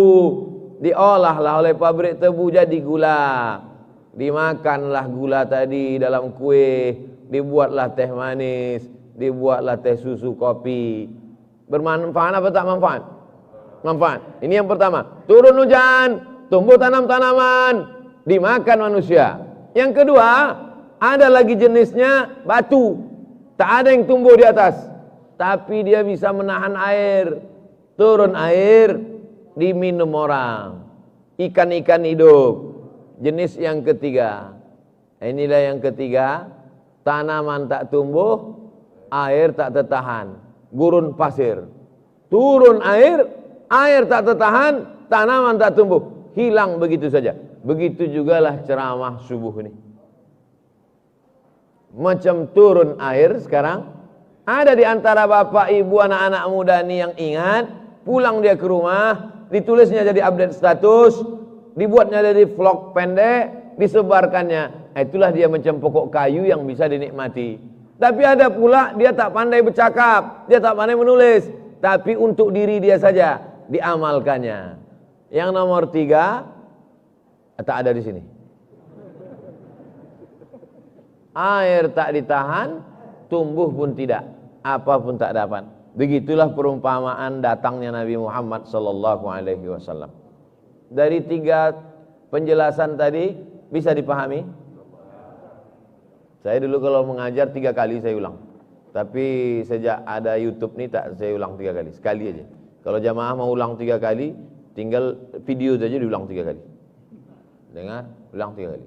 diolahlah oleh pabrik tebu jadi gula. Dimakanlah gula tadi dalam kue, dibuatlah teh manis, dibuatlah teh susu, kopi. Bermanfaat apa tak manfaat? Manfaat. Ini yang pertama. Turun hujan, tumbuh tanam-tanaman, dimakan manusia. Yang kedua, ada lagi jenisnya batu. Tak ada yang tumbuh di atas, tapi dia bisa menahan air. Turun air, diminum orang. Ikan-ikan hidup. Jenis yang ketiga. Inilah yang ketiga. Tanaman tak tumbuh, air tak tertahan. Gurun pasir. Turun air, air tak tertahan, tanaman tak tumbuh. Hilang begitu saja. Begitu jugalah ceramah subuh ini. Macam turun air sekarang. Ada di antara bapak, ibu, anak-anak muda ini yang ingat. Pulang dia ke rumah, ditulisnya jadi update status, dibuatnya dari vlog pendek, disebarkannya. Itulah dia macam pokok kayu yang bisa dinikmati. Tapi ada pula dia tak pandai bercakap, dia tak pandai menulis, tapi untuk diri dia saja diamalkannya. Yang nomor 3 tak ada di sini. Air tak ditahan, tumbuh pun tidak, apa pun tak dapat. Begitulah perumpamaan datangnya Nabi Muhammad sallallahu alaihi wasallam. dari 3 penjelasan tadi bisa dipahami? Saya dulu kalau mengajar 3 kali saya ulang. Tapi sejak ada YouTube nih tak saya ulang 3 kali, sekali aja. Kalau jamaah mau ulang 3 kali, tinggal video saja diulang 3 kali. Dengar, ulang 3 kali.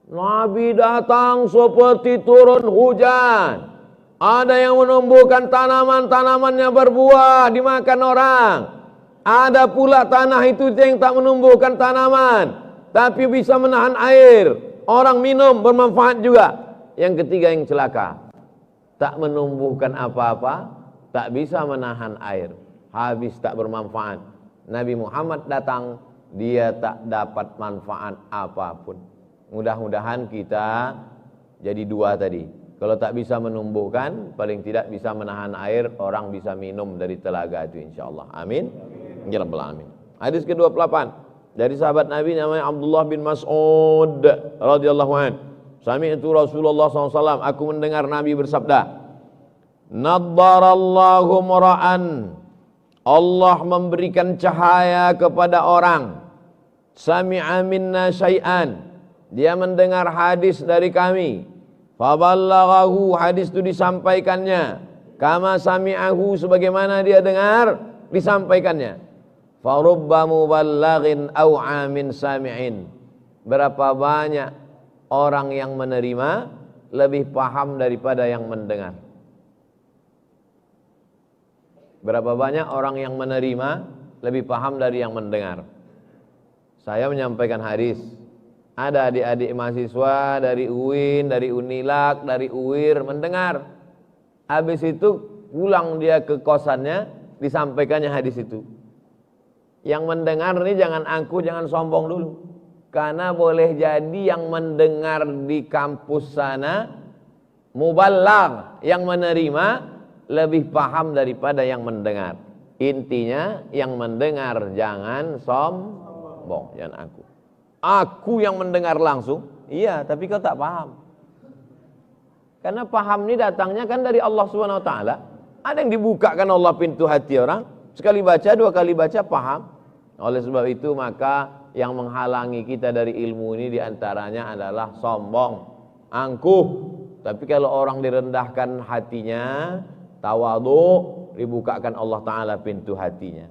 Nabi datang seperti turun hujan. Ada yang menumbuhkan tanaman-tanamannya berbuah dimakan orang. Ada pula tanah itu yang tak menumbuhkan tanaman, tapi bisa menahan air. Orang minum bermanfaat juga. Yang ketiga yang celaka, tak menumbuhkan apa-apa, tak bisa menahan air, habis tak bermanfaat. Nabi Muhammad datang, dia tak dapat manfaat apapun. Mudah-mudahan kita jadi 2 tadi. Kalau tak bisa menumbuhkan, paling tidak bisa menahan air, orang bisa minum dari telaga itu insyaallah. Amin. Ya rabbal alamin. Hadis ke-28 dari sahabat Nabi namanya Abdullah bin Mas'ud radhiyallahu anhu. Sami'tu Rasulullah SAW, aku mendengar Nabi bersabda, Naddarallahu mura'an, Allah memberikan cahaya kepada orang, sami'a minna syai'an, dia mendengar hadis dari kami, faballaghahu, hadis itu disampaikannya, kama sami'ahu, sebagaimana dia dengar disampaikannya. Farubba muballaghin aw'a min sami'in, berapa banyak orang yang menerima lebih paham daripada yang mendengar. Berapa banyak orang yang menerima lebih paham dari yang mendengar. Saya menyampaikan hadis, ada adik-adik mahasiswa dari UIN, dari Unilak, dari UIR mendengar. Habis itu pulang dia ke kosannya, disampaikannya hadis itu. Yang mendengar ini jangan angkuh, jangan sombong dulu. Karena boleh jadi yang mendengar di kampus sana mubalagh, yang menerima lebih paham daripada yang mendengar. Intinya yang mendengar jangan sombong, jangan angkuh. Aku yang mendengar langsung, iya, tapi kau tak paham. Karena paham ini datangnya kan dari Allah Subhanahu wa taala. Ada yang dibukakan Allah pintu hati orang, sekali baca, 2 kali baca paham. Oleh sebab itu maka yang menghalangi kita dari ilmu ini diantaranya adalah sombong, angkuh. Tapi kalau orang direndahkan hatinya, tawadhu, dibukakan Allah Ta'ala pintu hatinya.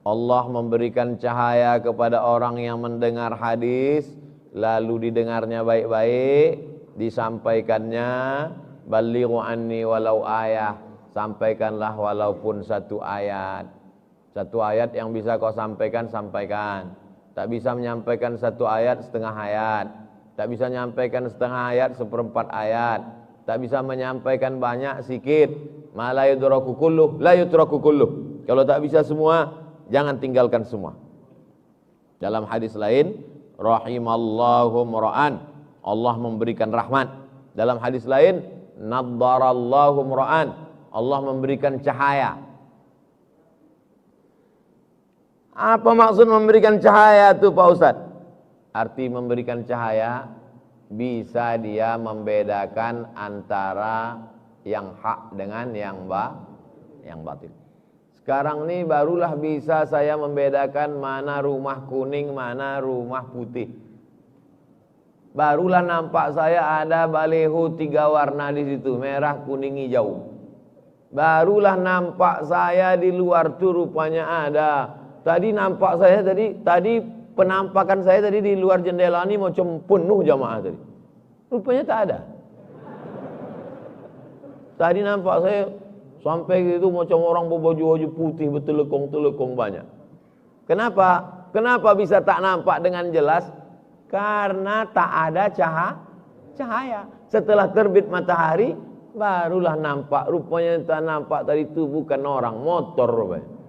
Allah memberikan cahaya kepada orang yang mendengar hadis, lalu didengarnya baik-baik, disampaikannya, balighu anni walau ayah, sampaikanlah walaupun 1 ayat. 1 ayat yang bisa kau sampaikan, sampaikan. Tak bisa menyampaikan 1 ayat, setengah ayat. Tak bisa menyampaikan setengah ayat, 1/4 ayat. Tak bisa menyampaikan banyak, sikit. Ma la yudraku kulluh, la yutraku kulluh. Kalau tak bisa semua, jangan tinggalkan semua. Dalam hadis lain, rahimallahu mura'an, Allah memberikan rahmat. Dalam hadis lain, naddarallahu mura'an, Allah memberikan cahaya. Apa maksud memberikan cahaya itu Pak Ustaz? Arti memberikan cahaya, bisa dia membedakan antara yang hak dengan yang batil. Sekarang ini barulah bisa saya membedakan mana rumah kuning, mana rumah putih. Barulah nampak saya ada baleho 3 warna di situ, merah, kuning, hijau. Barulah nampak saya di luar tuh rupanya ada. Tadi nampak saya tadi penampakan saya tadi di luar jendela ini macam penuh jamaah tadi. Rupanya tak ada. Tadi nampak saya sampai gitu macam orang berbaju putih bertelekong-telekong banyak. Kenapa? Kenapa bisa tak nampak dengan jelas? Karena tak ada cahaya. Setelah terbit matahari barulah nampak. Rupanya tak nampak tadi itu bukan orang, motor rupanya.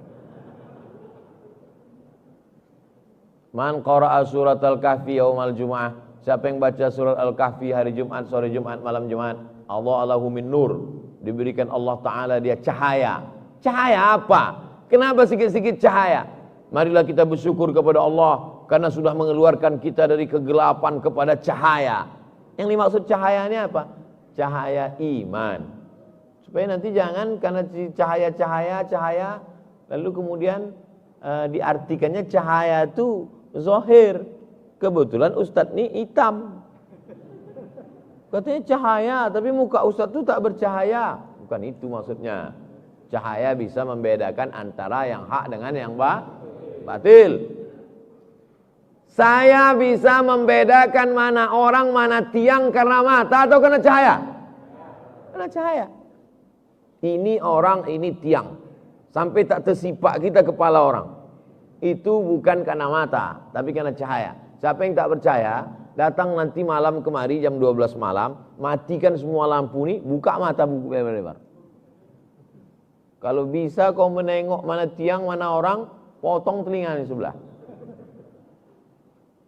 Man qara'a surat Al-Kahfi yaumal Jum'ah, siapa yang baca surat Al-Kahfi hari Jumat, sore Jumat, malam Jumat, Allah Allahu min nur, diberikan Allah Ta'ala dia cahaya. Cahaya apa? Kenapa sikit-sikit cahaya? Marilah kita bersyukur kepada Allah karena sudah mengeluarkan kita dari kegelapan kepada cahaya. Yang dimaksud cahaya ini apa? Cahaya iman. Supaya nanti jangan karena cahaya lalu kemudian diartikannya cahaya itu zahir. Kebetulan Ustadz ini hitam. Katanya cahaya, tapi muka Ustadz itu tak bercahaya. Bukan itu maksudnya. Cahaya bisa membedakan antara yang hak dengan yang batil. Saya bisa membedakan mana orang, mana tiang karena mata atau karena cahaya? Karena cahaya. Ini orang, ini tiang. Sampai tak tersipak kita kepala orang. Itu bukan karena mata, tapi karena cahaya. Siapa yang tak percaya, datang nanti malam kemari jam 12 malam, matikan semua lampu ini, buka mata buku lebar-lebar. Kalau bisa kau menengok mana tiang, mana orang, potong telinga di sebelah.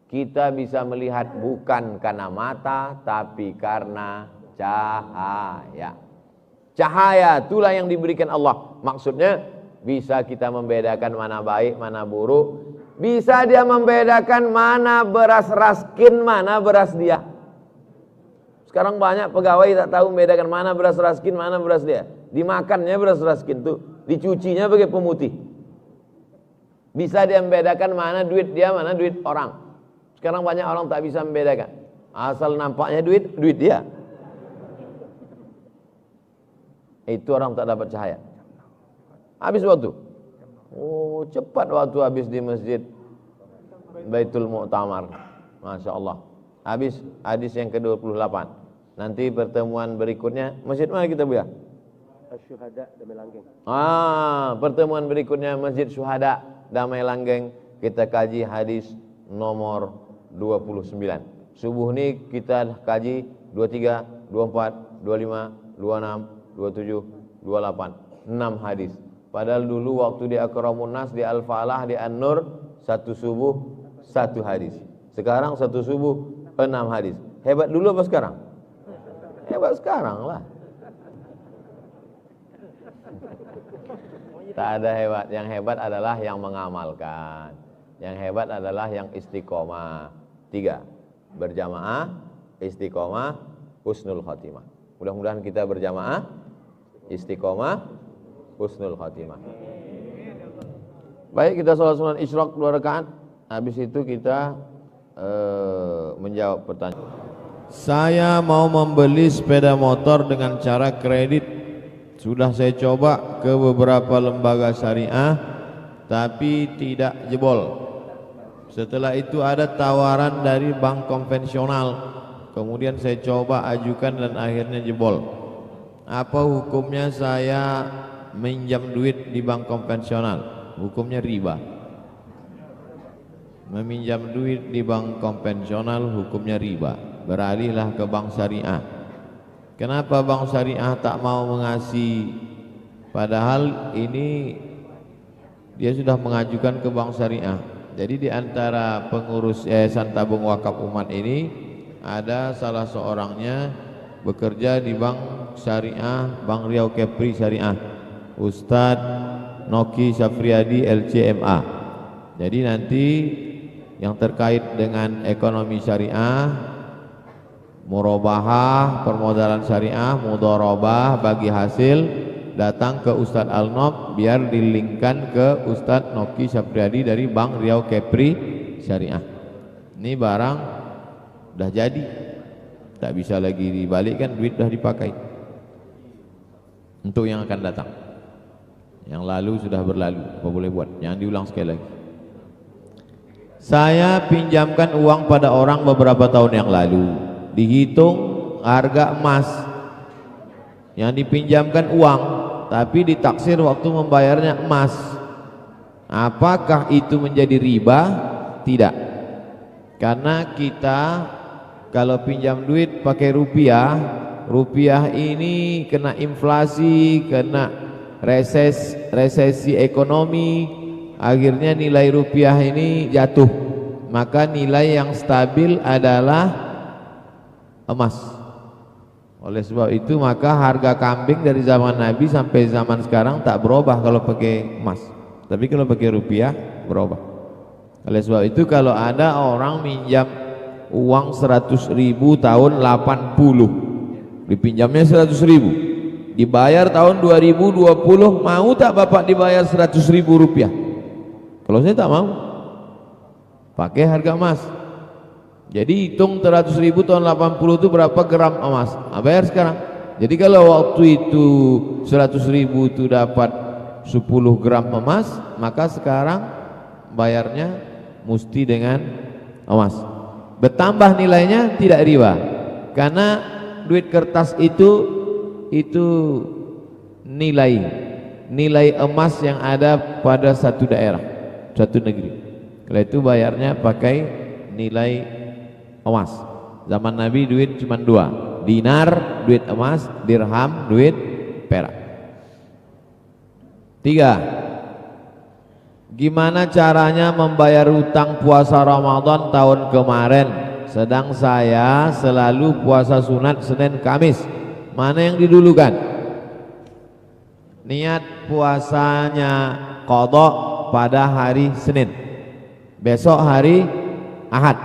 Kita bisa melihat bukan karena mata, tapi karena cahaya. Cahaya itulah yang diberikan Allah. Maksudnya bisa kita membedakan mana baik, mana buruk. Bisa dia membedakan mana beras raskin, mana beras dia. Sekarang banyak pegawai tak tahu membedakan mana beras raskin, mana beras dia. Dimakannya beras raskin tuh, dicucinya pakai pemutih. Bisa dia membedakan mana duit dia, mana duit orang. Sekarang banyak orang tak bisa membedakan. Asal nampaknya duit dia. Itu orang tak dapat cahaya. Habis waktu. Oh, cepat waktu habis di masjid Baitul Mu'tamar. Masya Allah. Habis hadis yang ke-28. Nanti pertemuan berikutnya masjid mana kita buat? Syuhada Damai Langgeng. Pertemuan berikutnya Masjid Syuhada Damai Langgeng. Kita kaji hadis nomor 29. Subuh ni kita kaji 23, 24, 25, 26, 27, 28, 6 hadis. Padahal dulu waktu di Akramun Nas, di Al-Falah, di An-Nur, satu subuh, satu hadis. Sekarang satu subuh, 6 hadis. Hebat dulu apa sekarang? Hebat sekarang lah. Tak ada hebat. Yang hebat adalah yang mengamalkan. Yang hebat adalah yang istiqomah. 3. Berjamaah, istiqomah, husnul khatimah. Mudah-mudahan kita berjamaah, istiqomah, husnul khatimah. Baik, kita sholat sunat isyraq 2 rakaat. Habis itu kita menjawab pertanyaan. Saya mau membeli sepeda motor dengan cara kredit. Sudah saya coba ke beberapa lembaga syariah, tapi tidak jebol. Setelah itu ada tawaran dari bank konvensional. Kemudian saya coba ajukan dan akhirnya jebol. Apa hukumnya saya minjam duit di bank konvensional? Hukumnya riba. Meminjam duit di bank konvensional hukumnya riba. Beralihlah ke bank syariah. Kenapa bank syariah tak mau mengasih? Padahal ini dia sudah mengajukan ke bank syariah. Jadi di antara pengurus Yayasan Tabung Wakaf Umat ini ada salah seorangnya bekerja di bank syariah, Bank Riau Kepri Syariah, Ustadz Noki Syafriadi LCMA. Jadi nanti yang terkait dengan ekonomi syariah, murabahah, permodalan syariah, mudharabah bagi hasil, datang ke Ustadz Al-Nob biar dilingkan ke Ustadz Noki Syafriadi dari Bank Riau Kepri Syariah. Ini barang udah jadi, tak bisa lagi dibalikkan, duit udah dipakai untuk yang akan datang. Yang lalu sudah berlalu, apa boleh buat, jangan diulang sekali lagi. Saya pinjamkan uang pada orang beberapa tahun yang lalu, dihitung harga emas yang dipinjamkan uang, tapi ditaksir waktu membayarnya emas. Apakah itu menjadi riba? Tidak, karena kita kalau pinjam duit pakai rupiah, rupiah ini kena inflasi, kena resesi ekonomi, akhirnya nilai rupiah ini jatuh. Maka nilai yang stabil adalah emas. Oleh sebab itu maka harga kambing dari zaman Nabi sampai zaman sekarang tak berubah kalau pakai emas, tapi kalau pakai rupiah berubah. Oleh sebab itu kalau ada orang minjam uang 100.000 tahun 80, dipinjamnya 100.000, dibayar tahun 2020, mau tak bapak dibayar 100.000 rupiah? Kalau saya tak mau, pakai harga emas. Jadi hitung 100.000 tahun 80 itu berapa gram emas? Nah, bayar sekarang. Jadi kalau waktu itu 100.000 itu dapat 10 gram emas, maka sekarang bayarnya mesti dengan emas. Bertambah nilainya tidak riba, karena duit kertas itu nilai emas yang ada pada satu daerah, satu negeri. Kalau itu bayarnya pakai nilai emas. Zaman Nabi duit cuma dua, dinar duit emas, dirham duit perak. 3. Gimana caranya membayar hutang puasa Ramadan tahun kemarin? Sedang saya selalu puasa sunat Senin Kamis. Mana yang didulukan? Niat puasanya qadha pada hari Senin, besok hari Ahad.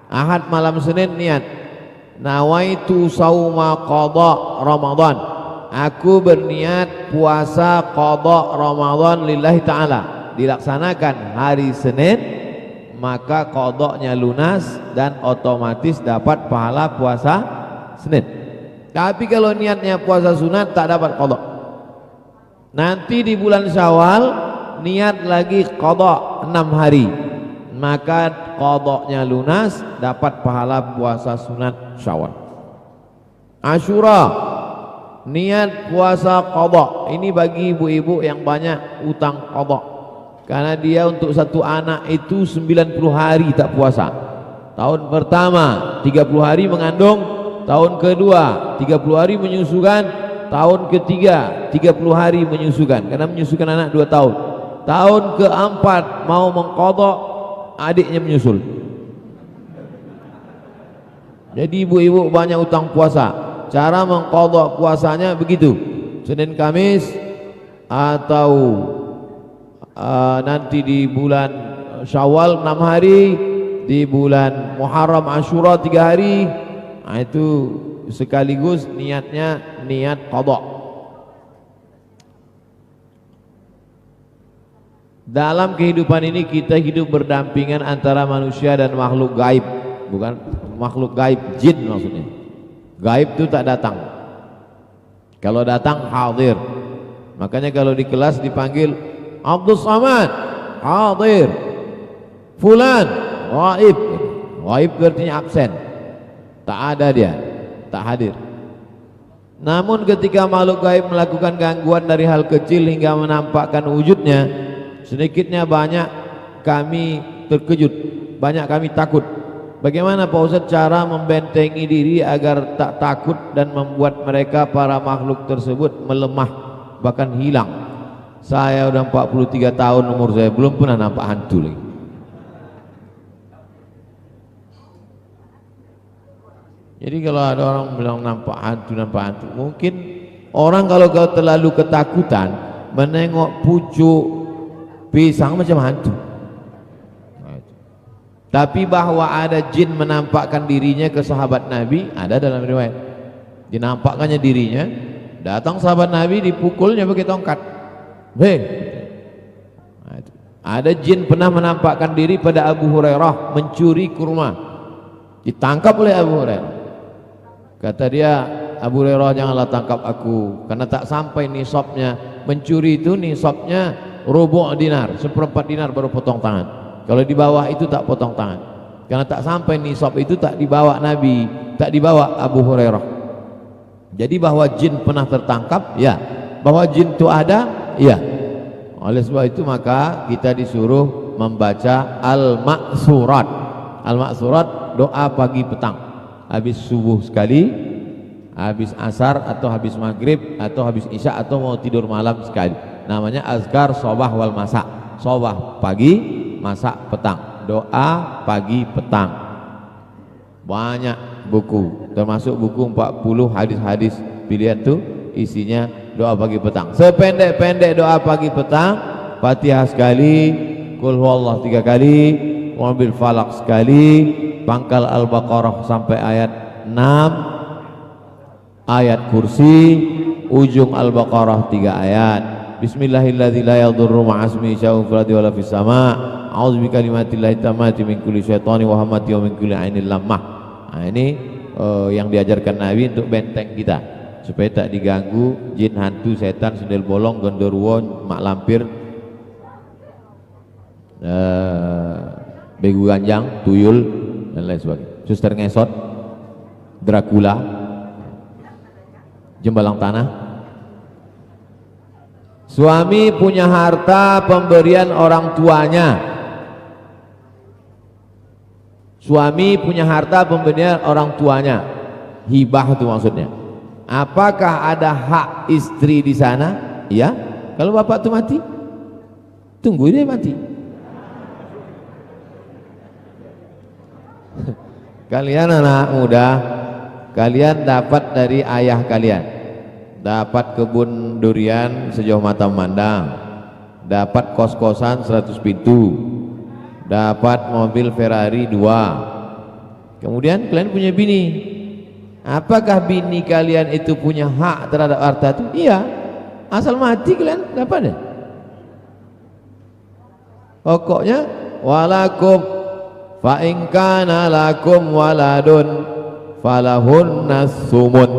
Ahad malam Senin niat nawaitu sauma qadha Ramadan, aku berniat puasa qadha Ramadan lillahi ta'ala, dilaksanakan hari Senin, maka qadhanya lunas dan otomatis dapat pahala puasa Senin. Tapi kalau niatnya puasa sunat tak dapat qadha. Nanti di bulan Syawal niat lagi qadha 6 hari, maka qadhanya lunas, dapat pahala puasa sunat Syawal. Asyura niat puasa qadha. Ini bagi ibu-ibu yang banyak utang qadha, karena dia untuk satu anak itu 90 hari tak puasa. Tahun pertama 30 hari mengandung, tahun kedua 30 hari menyusukan, tahun ketiga 30 hari menyusukan, karena menyusukan anak 2 tahun. Tahun keempat mau mengqadha, adiknya menyusul. Jadi ibu-ibu banyak utang puasa. Cara mengqadha puasanya begitu: Senin Kamis, atau nanti di bulan Syawal 6 hari, di bulan Muharram Asyura 3 hari. Nah, itu sekaligus niatnya niat qadha. Dalam kehidupan ini kita hidup berdampingan antara manusia dan makhluk gaib. Bukan makhluk gaib, jin maksudnya. Gaib itu tak datang. Kalau datang hadir. Makanya kalau di kelas dipanggil Abdul Samad, hadir. Fulan, gaib. Gaib artinya absen, tak ada dia, tak hadir. Namun ketika makhluk gaib melakukan gangguan dari hal kecil hingga menampakkan wujudnya, sedikitnya banyak kami terkejut, banyak kami takut. Bagaimana Pak Ustadz cara membentengi diri agar tak takut dan membuat mereka para makhluk tersebut melemah bahkan hilang? Saya udah 43 tahun umur saya, belum pernah nampak hantu lagi. Jadi kalau ada orang bilang nampak hantu, mungkin orang kalau terlalu ketakutan menengok pucuk pisang macam hantu. Tapi bahwa ada jin menampakkan dirinya ke sahabat Nabi, ada dalam riwayat. Dinampakkannya dirinya, datang sahabat Nabi, dipukulnya pakai tongkat. Ada jin pernah menampakkan diri pada Abu Hurairah mencuri kurma, ditangkap oleh Abu Hurairah. Kata dia, Abu Hurairah janganlah tangkap aku, karena tak sampai nisabnya. Mencuri itu nisabnya rubu' dinar, 1/4 dinar baru potong tangan. Kalau di bawah itu tak potong tangan, karena tak sampai nisab itu tak dibawa Nabi, tak dibawa Abu Hurairah. Jadi bahwa jin pernah tertangkap, ya. Bahwa jin itu ada, ya. Oleh sebab itu maka kita disuruh membaca al-ma'surat. Al-ma'surat doa pagi petang, habis subuh sekali, habis asar atau habis maghrib atau habis isya atau mau tidur malam sekali. Namanya azkar sobah wal masa. Sobah pagi, masak petang, doa pagi petang. Banyak buku, termasuk buku 40 hadis-hadis pilihan tuh isinya doa pagi petang. Sependek-pendek doa pagi petang, Fatihah sekali, Qul huwallah 3 kali, Qul bil falaq sekali, pangkal Al-Baqarah sampai ayat 6, ayat kursi, ujung Al-Baqarah 3 ayat. Bismillahilladzi la yadurru ma'asmi syai'un fil ardi wala fis sama'. A'udzu bikalimatillahi tammati min kulli syaitani wa hamati wa min kulli ainil lammah. Nah, ini yang diajarkan Nabi untuk benteng kita supaya tak diganggu jin, hantu, setan, sundel bolong, gondoruo, mak lampir, begu ganjang, tuyul dan lain sebagainya. Suster ngesot, Dracula, jembalang tanah. Suami punya harta pemberian orang tuanya. Suami punya harta pemberian orang tuanya. Hibah itu maksudnya. Apakah ada hak istri di sana? Ya. Kalau bapak itu mati, tunggu dia mati. Kalian anak muda, kalian dapat dari ayah kalian, dapat kebun durian sejauh mata memandang, dapat kos-kosan 100 pintu, dapat mobil Ferrari 2. Kemudian kalian punya bini. Apakah bini kalian itu punya hak terhadap harta itu? Iya. Asal mati kalian dapat ya. Pokoknya walakum fa in kana lakum waladun falahunna sumun.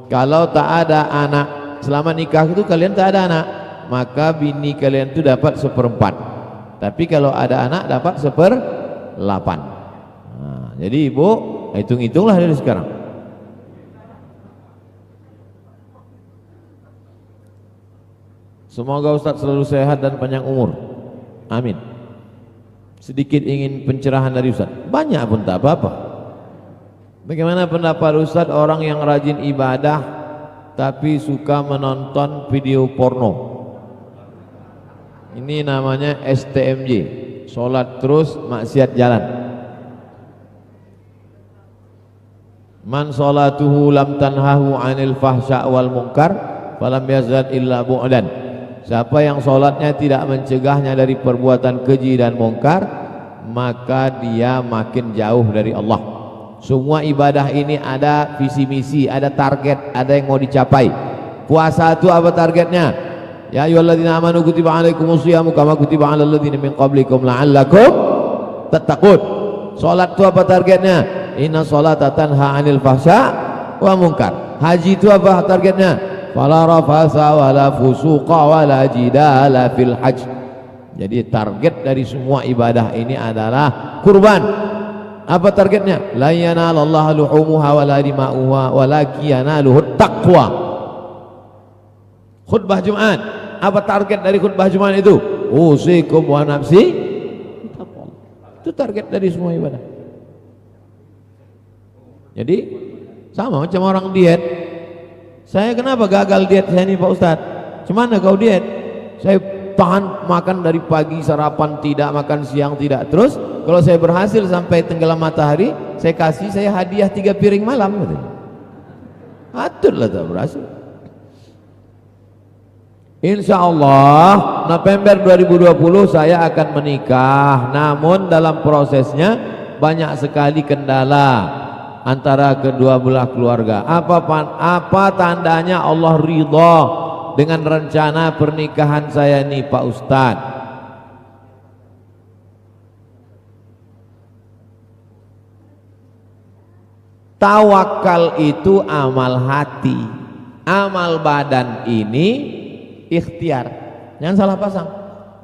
Kalau tak ada anak selama nikah itu kalian tak ada anak, maka bini kalian itu dapat 1/4. Tapi kalau ada anak dapat 1/8. Nah, jadi ibu hitung-hitunglah dari sekarang. Semoga Ustadz selalu sehat dan panjang umur. Amin. Sedikit ingin pencerahan dari Ustadz. Banyak pun tak apa-apa. Bagaimana pendapat Ustadz orang yang rajin ibadah tapi suka menonton video porno? Ini namanya STMJ, sholat terus maksiat jalan. Man sholatuhu lam tanhahu anil fahsya wal munkar falam yazad illa bu'dan. Siapa yang sholatnya tidak mencegahnya dari perbuatan keji dan mungkar, maka dia makin jauh dari Allah. Semua ibadah ini ada visi misi, ada target, ada yang mau dicapai. Puasa itu apa targetnya? Ya ayyuhalladzina amanu kutiba alaikumus syiyamu kama kutiba alal ladzina min qablikum la'allakum tattaqun. Salat itu apa targetnya? Inna sholata tanha 'anil fahsya wa munkar. Haji itu apa targetnya? Fala rafasa wala fusuqa wala jidala fil hajj. Jadi target dari semua ibadah ini adalah kurban. Apa targetnya? La yanalallahu luhumuha wala dima'uha walakin yanaluhut taqwa. Khutbah Jumat, apa target dari khutbah Jumat itu? Usikum wa nafsi. Itu target dari semua ibadah. Jadi sama macam orang diet. Saya kenapa gagal diet saya ini Pak Ustadz? Cuman kau diet? Saya tahan makan dari pagi, sarapan tidak, makan siang tidak. Terus kalau saya berhasil sampai tenggelam matahari, saya hadiah 3 piring malam. Aturlah tak berhasil. Insya Allah November 2020 saya akan menikah. Namun dalam prosesnya banyak sekali kendala antara kedua belah keluarga. Apa tandanya Allah ridha dengan rencana pernikahan saya ini Pak Ustadz? Tawakal itu amal hati, amal badan ini ikhtiar. Jangan salah pasang.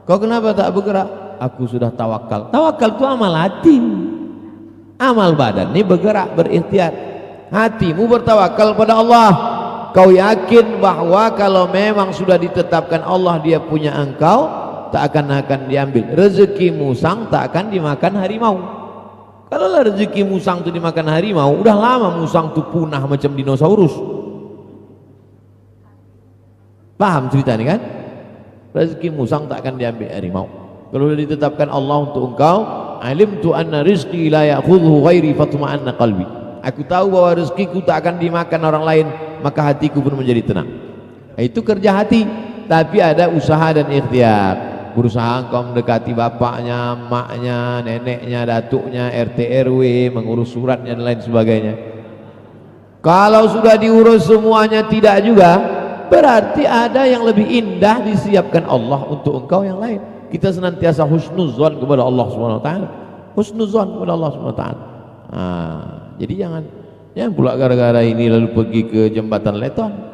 Kau kenapa tak bergerak? Aku sudah tawakal. Tawakal itu amal hati. Amal badan ini bergerak, berikhtiar. Hatimu bertawakal pada Allah. Kau yakin bahwa kalau memang sudah ditetapkan Allah dia punya engkau, tak akan diambil. Rezeki musang tak akan dimakan harimau. Kalau rezeki musang itu dimakan harimau, udah lama musang itu punah macam dinosaurus. Paham cerita ini kan? Rezeki musang tak akan diambil harimau. Kalau sudah ditetapkan Allah untuk engkau, alimtu anna rizqi la ya'khudhu ghairi fatma'anna qalbi. Aku tahu bahwa rezekiku tak akan dimakan orang lain, maka hatiku pun menjadi tenang. Itu kerja hati, tapi ada usaha dan ikhtiar. Berusaha engkau mendekati bapaknya, maknya, neneknya, datuknya, RT RW, mengurus suratnya dan lain sebagainya. Kalau sudah diurus semuanya tidak juga, berarti ada yang lebih indah disiapkan Allah untuk engkau yang lain. Kita senantiasa husnuzon kepada Allah Subhanahu wa taala. Husnuzon kepada Allah Subhanahu wa taala. Jadi jangan pula gara-gara ini lalu pergi ke jembatan Leton.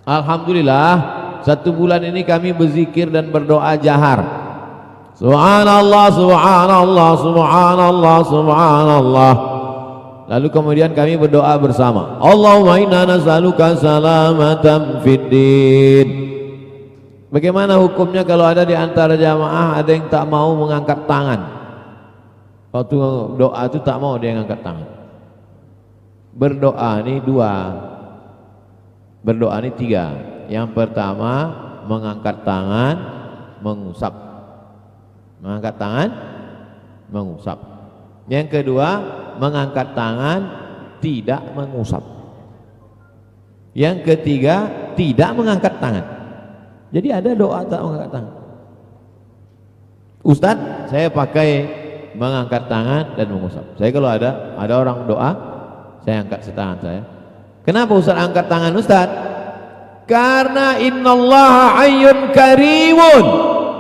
Alhamdulillah 1 bulan ini kami berzikir dan berdoa jahar. Subhanallah, subhanallah, subhanallah, subhanallah. Lalu kemudian kami berdoa bersama. Allahumma inna nas'aluka salamatan fid din. Bagaimana hukumnya kalau ada di antara jamaah ada yang tak mau mengangkat tangan? Waktu doa itu tak mau dia mengangkat tangan. Berdoa ini 2. Berdoa ini 3. Yang pertama mengangkat tangan, mengusap. Mengangkat tangan, mengusap. Yang kedua mengangkat tangan, tidak mengusap. Yang ketiga tidak mengangkat tangan. Jadi ada doa tak mengangkat tangan. Ustadz, saya pakai mengangkat tangan dan mengusap. Saya kalau ada orang doa, saya angkat tangan saya. Kenapa Ustadz angkat tangan Ustadz? Karena innallaha hayyun karimun.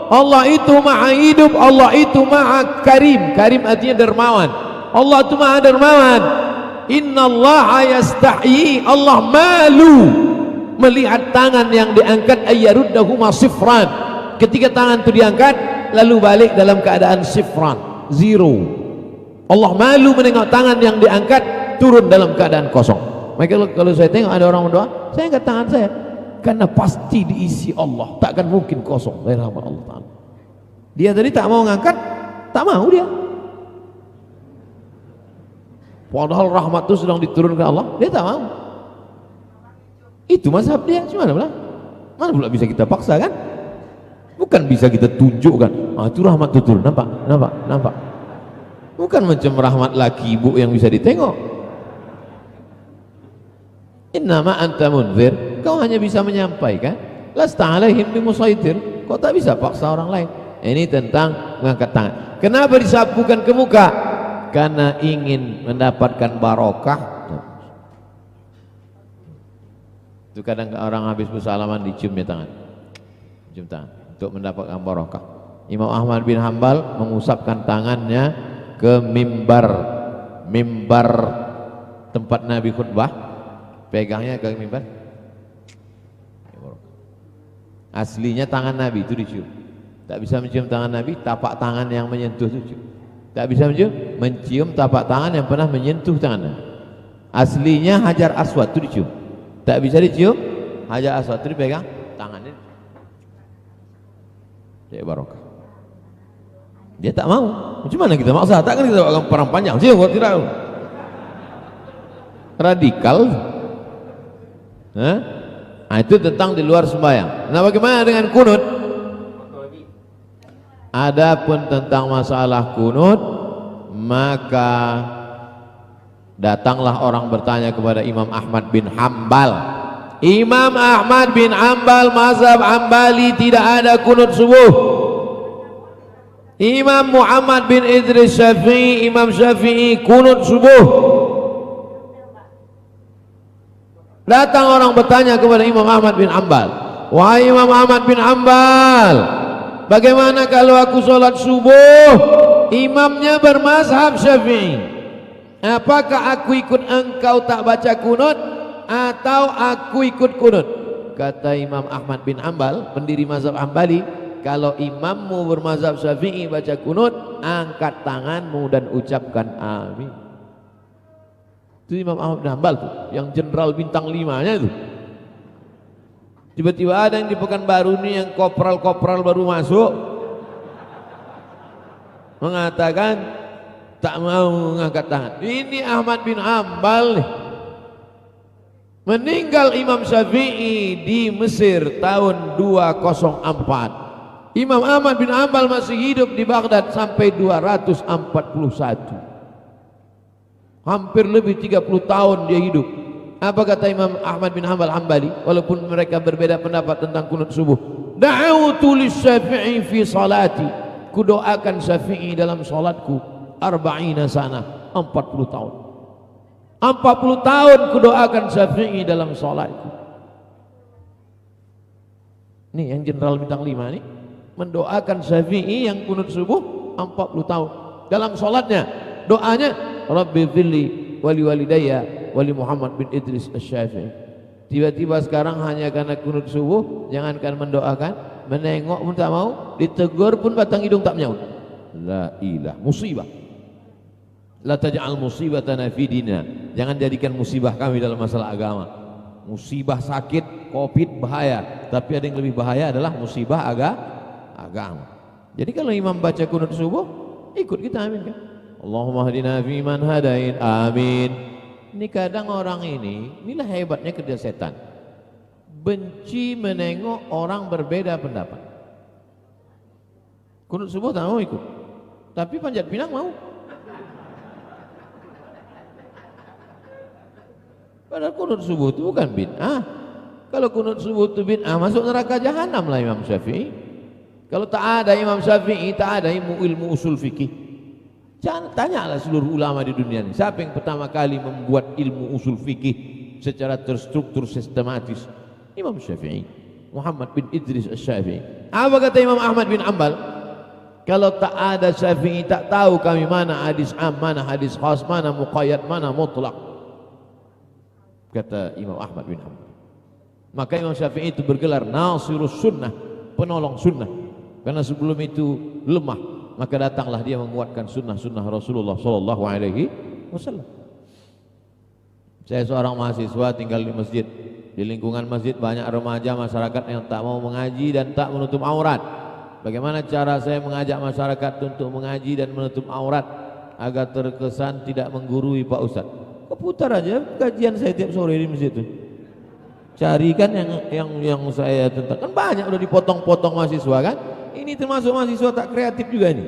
Allah itu maha hidup, Allah itu maha karim. Karim artinya dermawan. Allah itu maha dermawan. Innallaha yastahyi, Allah malu melihat tangan yang diangkat ayyaruddahuma sifran. Ketika tangan itu diangkat lalu balik dalam keadaan sifran, zero. Allah malu menengok tangan yang diangkat turun dalam keadaan kosong. Maka kalau saya tengok ada orang berdoa, saya angkat tangan saya karena pasti diisi Allah, takkan mungkin kosong dari rahmat Allah Ta'ala. Dia tadi tak mau ngangkat, tak mau dia. Padahal rahmat itu sedang diturunkan Allah, dia tak mau. Itu mazhab dia, mana pula bisa kita paksa kan? Bukan bisa kita tunjukkan, itu rahmat itu turun, nampak. Bukan macam rahmat laki ibu yang bisa ditengok. Innama anta munzir, kau hanya bisa menyampaikan. Lasta alaihim bimusaitir, kau tak bisa paksa orang lain. Ini tentang mengangkat tangan. Kenapa disapukan ke muka? Karena ingin mendapatkan barokah. Itu kadang orang habis bersalaman diciumnya tangan, cium tangan untuk mendapatkan barokah. Imam Ahmad bin Hambal mengusapkan tangannya ke mimbar tempat Nabi khutbah, pegangnya ke mimbar. Aslinya tangan Nabi itu dicium. Tak bisa mencium tangan Nabi, tapak tangan yang menyentuh itu cium. Tak bisa mencium tapak tangan yang pernah menyentuh tangan Nabi. Aslinya Hajar Aswad itu dicium. Tak bisa dicium, Hajar Aswad itu dipegang tangannya. Dia barokah. Dia tak mau. Macam mana kita maksa? Takkan kita buat perang panjang sih buat tidak. Radikal. Itu tentang di luar sembahyang. Nah, bagaimana dengan kunut? Adapun tentang masalah kunut, maka datanglah orang bertanya kepada Imam Ahmad bin Hambal. Imam Ahmad bin Hambal mazhab Hambali tidak ada kunut subuh. Imam Muhammad bin Idris Syafi'i, Imam Syafi'i kunut subuh. Datang orang bertanya kepada Imam Ahmad bin Hambal, wahai Imam Ahmad bin Hambal, bagaimana kalau aku sholat subuh, imamnya bermazhab Syafi'i, apakah aku ikut engkau tak baca kunut atau aku ikut kunut? Kata Imam Ahmad bin Hambal, pendiri mazhab Hambali, kalau imammu bermazhab Syafi'i baca kunut, angkat tanganmu dan ucapkan amin. Itu Imam Ahmad bin Hambal tuh, yang jenderal bintang 5-nya itu. Tiba-tiba ada yang di Pekanbaru ini yang kopral-kopral baru masuk mengatakan tak mau mengangkat tangan. Ini Ahmad bin Hambal nih. Meninggal Imam Syafi'i di Mesir tahun 204. Imam Ahmad bin Hambal masih hidup di Baghdad sampai 241. Hampir lebih 30 tahun dia hidup. Apa kata Imam Ahmad bin Hambal Hambali, walaupun mereka berbeda pendapat tentang kunut subuh? Da'autu lis-Syafi'i fi salati, kudoakan Syafi'i dalam salatku 40 sana, 40 tahun. 40 tahun kudoakan Syafi'i dalam sholatku. Nih yang jenderal bintang 5 nih mendoakan Syafi'i yang kunut subuh 40 tahun dalam sholatnya. Doanya Rabbi firli wali walidayya wali Muhammad bin Idris Asy-Syafi'i. Tiba-tiba sekarang hanya karena kunut subuh, jangankan mendoakan, menengok pun tak mau, ditegur pun batang hidung tak menyaut. La ilah, musibah. La taj'al musibatana fi dinina. Jangan jadikan musibah kami dalam masalah agama. Musibah sakit, Covid bahaya, tapi ada yang lebih bahaya adalah musibah agama. Jadi kalau imam baca kunut subuh, ikut kita amin kan? Allahumma hadina fi man hadain. Amin. Ini kadang orang inilah hebatnya kerja setan. Benci menengok orang berbeda pendapat. Kunut subuh tak mau ikut, tapi panjat pinang mau. Padahal kunut subuh itu bukan bid'ah. Kalau kunut subuh itu bid'ah, masuk neraka jahanam lah Imam Syafi'i. Kalau tak ada Imam Syafi'i, tak ada ilmu usul fikih. Jangan tanyalah seluruh ulama di dunia ini, siapa yang pertama kali membuat ilmu usul fikih secara terstruktur sistematis? Imam Syafi'i, Muhammad bin Idris Asy-Syafi'i. Apa kata Imam Ahmad bin Hanbal? Kalau tak ada Syafi'i, tak tahu kami mana hadis am, mana hadis khas, mana muqayyad, mana mutlaq. Kata Imam Ahmad bin Hanbal. Maka Imam Syafi'i itu bergelar Nasirus Sunnah, penolong sunnah. Karena sebelum itu lemah, maka datanglah dia menguatkan sunnah-sunnah Rasulullah sallallahu alaihi wasallam. Saya seorang mahasiswa tinggal di masjid. Di lingkungan masjid banyak remaja masyarakat yang tak mau mengaji dan tak menutup aurat. Bagaimana cara saya mengajak masyarakat untuk mengaji dan menutup aurat agar terkesan tidak menggurui Pak Ustadz? Putar aja kajian saya tiap sore di masjid itu. Carikan yang saya tentang. Kan banyak udah dipotong-potong mahasiswa kan. Ini termasuk mahasiswa tak kreatif juga ini.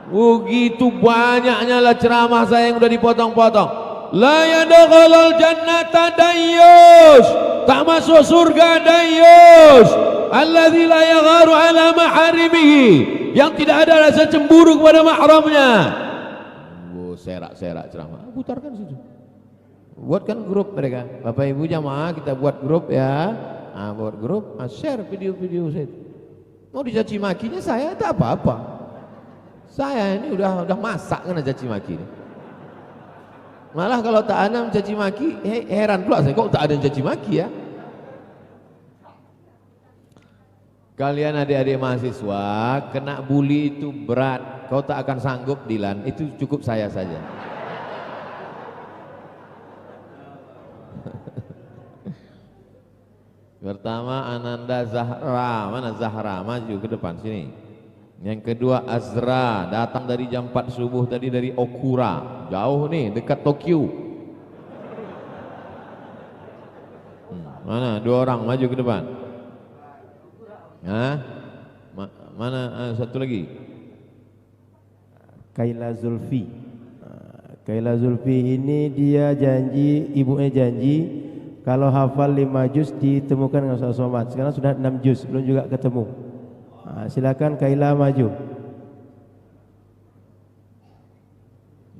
Begitu banyaknya lah ceramah saya yang udah dipotong-potong. La yadkhulul jannata dayyus. Tak masuk surga dayyus. Alladzi la yagharu ala maharimihi. Yang tidak ada rasa cemburu kepada mahramnya. Serak-serak ceramah, putarkan situ. Buatkan grup mereka. Bapak Ibu jamaah kita buat grup ya. Buat grup, share video-video saya. Mau dicaci makinya saya tak apa-apa. Saya ini udah masak kena caci maki ini. Malah kalau tak ada mencaci maki, heran pula saya kok tak ada yang caci maki ya. Kalian adik-adik mahasiswa kena bully itu berat. Kau tak akan sanggup Dilan, itu cukup saya saja. Pertama Ananda Zahra, mana Zahra? Maju ke depan sini. Yang kedua Azra, datang dari jam 4 subuh tadi dari Okura. Jauh nih, dekat Tokyo. Mana? Dua orang maju ke depan. Mana satu lagi? Kaila Zulfi. Kaila Zulfi ini dia janji, ibunya janji kalau hafal 5 juz ditemukan dengan Ustaz Somad. Sekarang sudah 6 juz, belum juga ketemu. Silakan Kaila maju.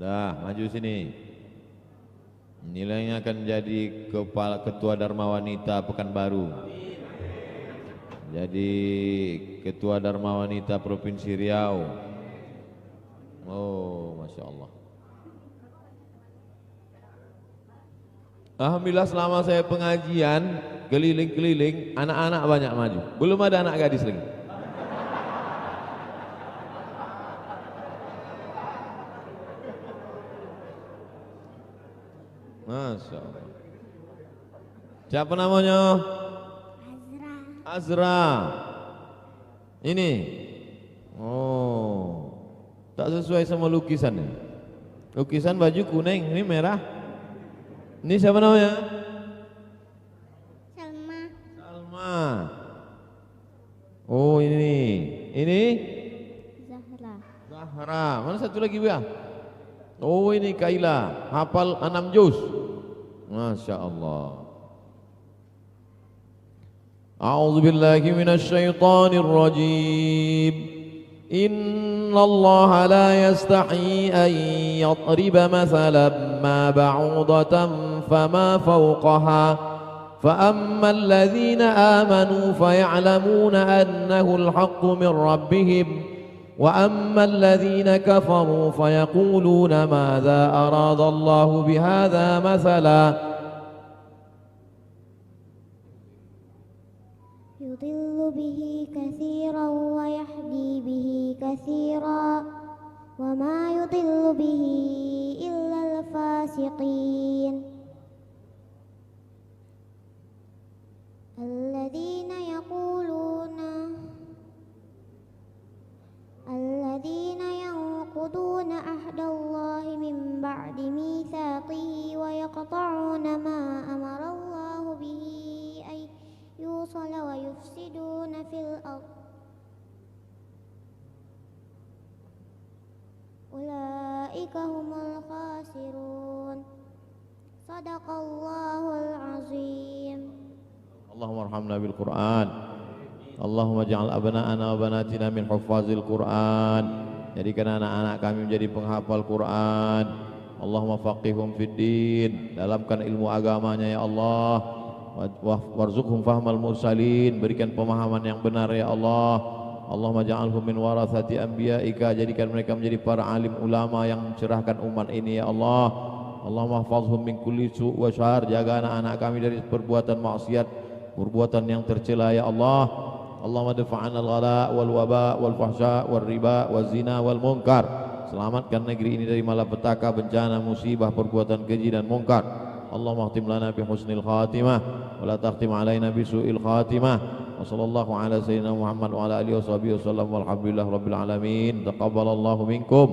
Dah, maju sini. Nilainya akan jadi kepala ketua Dharma Wanita Pekanbaru. Jadi ketua Dharma Wanita Provinsi Riau. Oh, Masya Allah. Alhamdulillah selama saya pengajian keliling-keliling, anak-anak banyak maju. Belum ada anak gadis lagi. Masya Allah. Siapa namanya? Azra. Ini. Oh. Tak sesuai sama lukisannya. Lukisan baju kuning, ini merah. Ini siapa namanya? Salma. Oh ini. Ini? Zahra. Mana satu lagi ya? Oh ini Kaila. Hafal 6 juz. Masya Allah. A'udzu billahi minasy syaithanir rajim. إن الله لا يستحي أن يضرب مثلا ما بعوضة فما فوقها فأما الذين آمنوا فيعلمون أنه الحق من ربهم وأما الذين كفروا فيقولون ماذا أراد الله بهذا مثلا يضل به كثيرا ويهدي به كثيرا وما يضل به إلا الفاسقين الذين ينقضون عهد الله من بعد ميثاقه ويقطعون ما أمر الله به أن يوصل ويفسدون في الأرض أولئك هم الخاسرون صدق الله العظيم. اللهم ارحمنا بالقرآن Allahumma ja'al abna'ana wa banatina min huffazil Qur'an. Jadikan anak-anak kami menjadi penghafal Qur'an. Allahumma faqihhum fid din, dalamkan ilmu agamanya ya Allah. Warzuqhum fahmal mursalin, berikan pemahaman yang benar ya Allah. Allahumma ja'alhum min warathati anbiya'ika, jadikan mereka menjadi para alim ulama yang mencerahkan umat ini ya Allah. Allahumma hafazhum min kulli su' wa syar, jaga anak-anak kami dari perbuatan maksiat, perbuatan yang tercela ya Allah. Allahumma dafa'ana al-ghala wal waba wal fahsya wal riba wal zina wal munkar. Selamatkan negeri ini dari malapetaka, bencana, musibah, perbuatan keji dan munkar. Allahumma khtim lana bi husnil khatimah wa la takhtim alaina bi su'il khatimah. Wa sallallahu ala sayyidina Muhammad wa ala alihi wa sahbihi wasallam walhamdulillahi rabbil alamin. Taqabbalallahu minkum.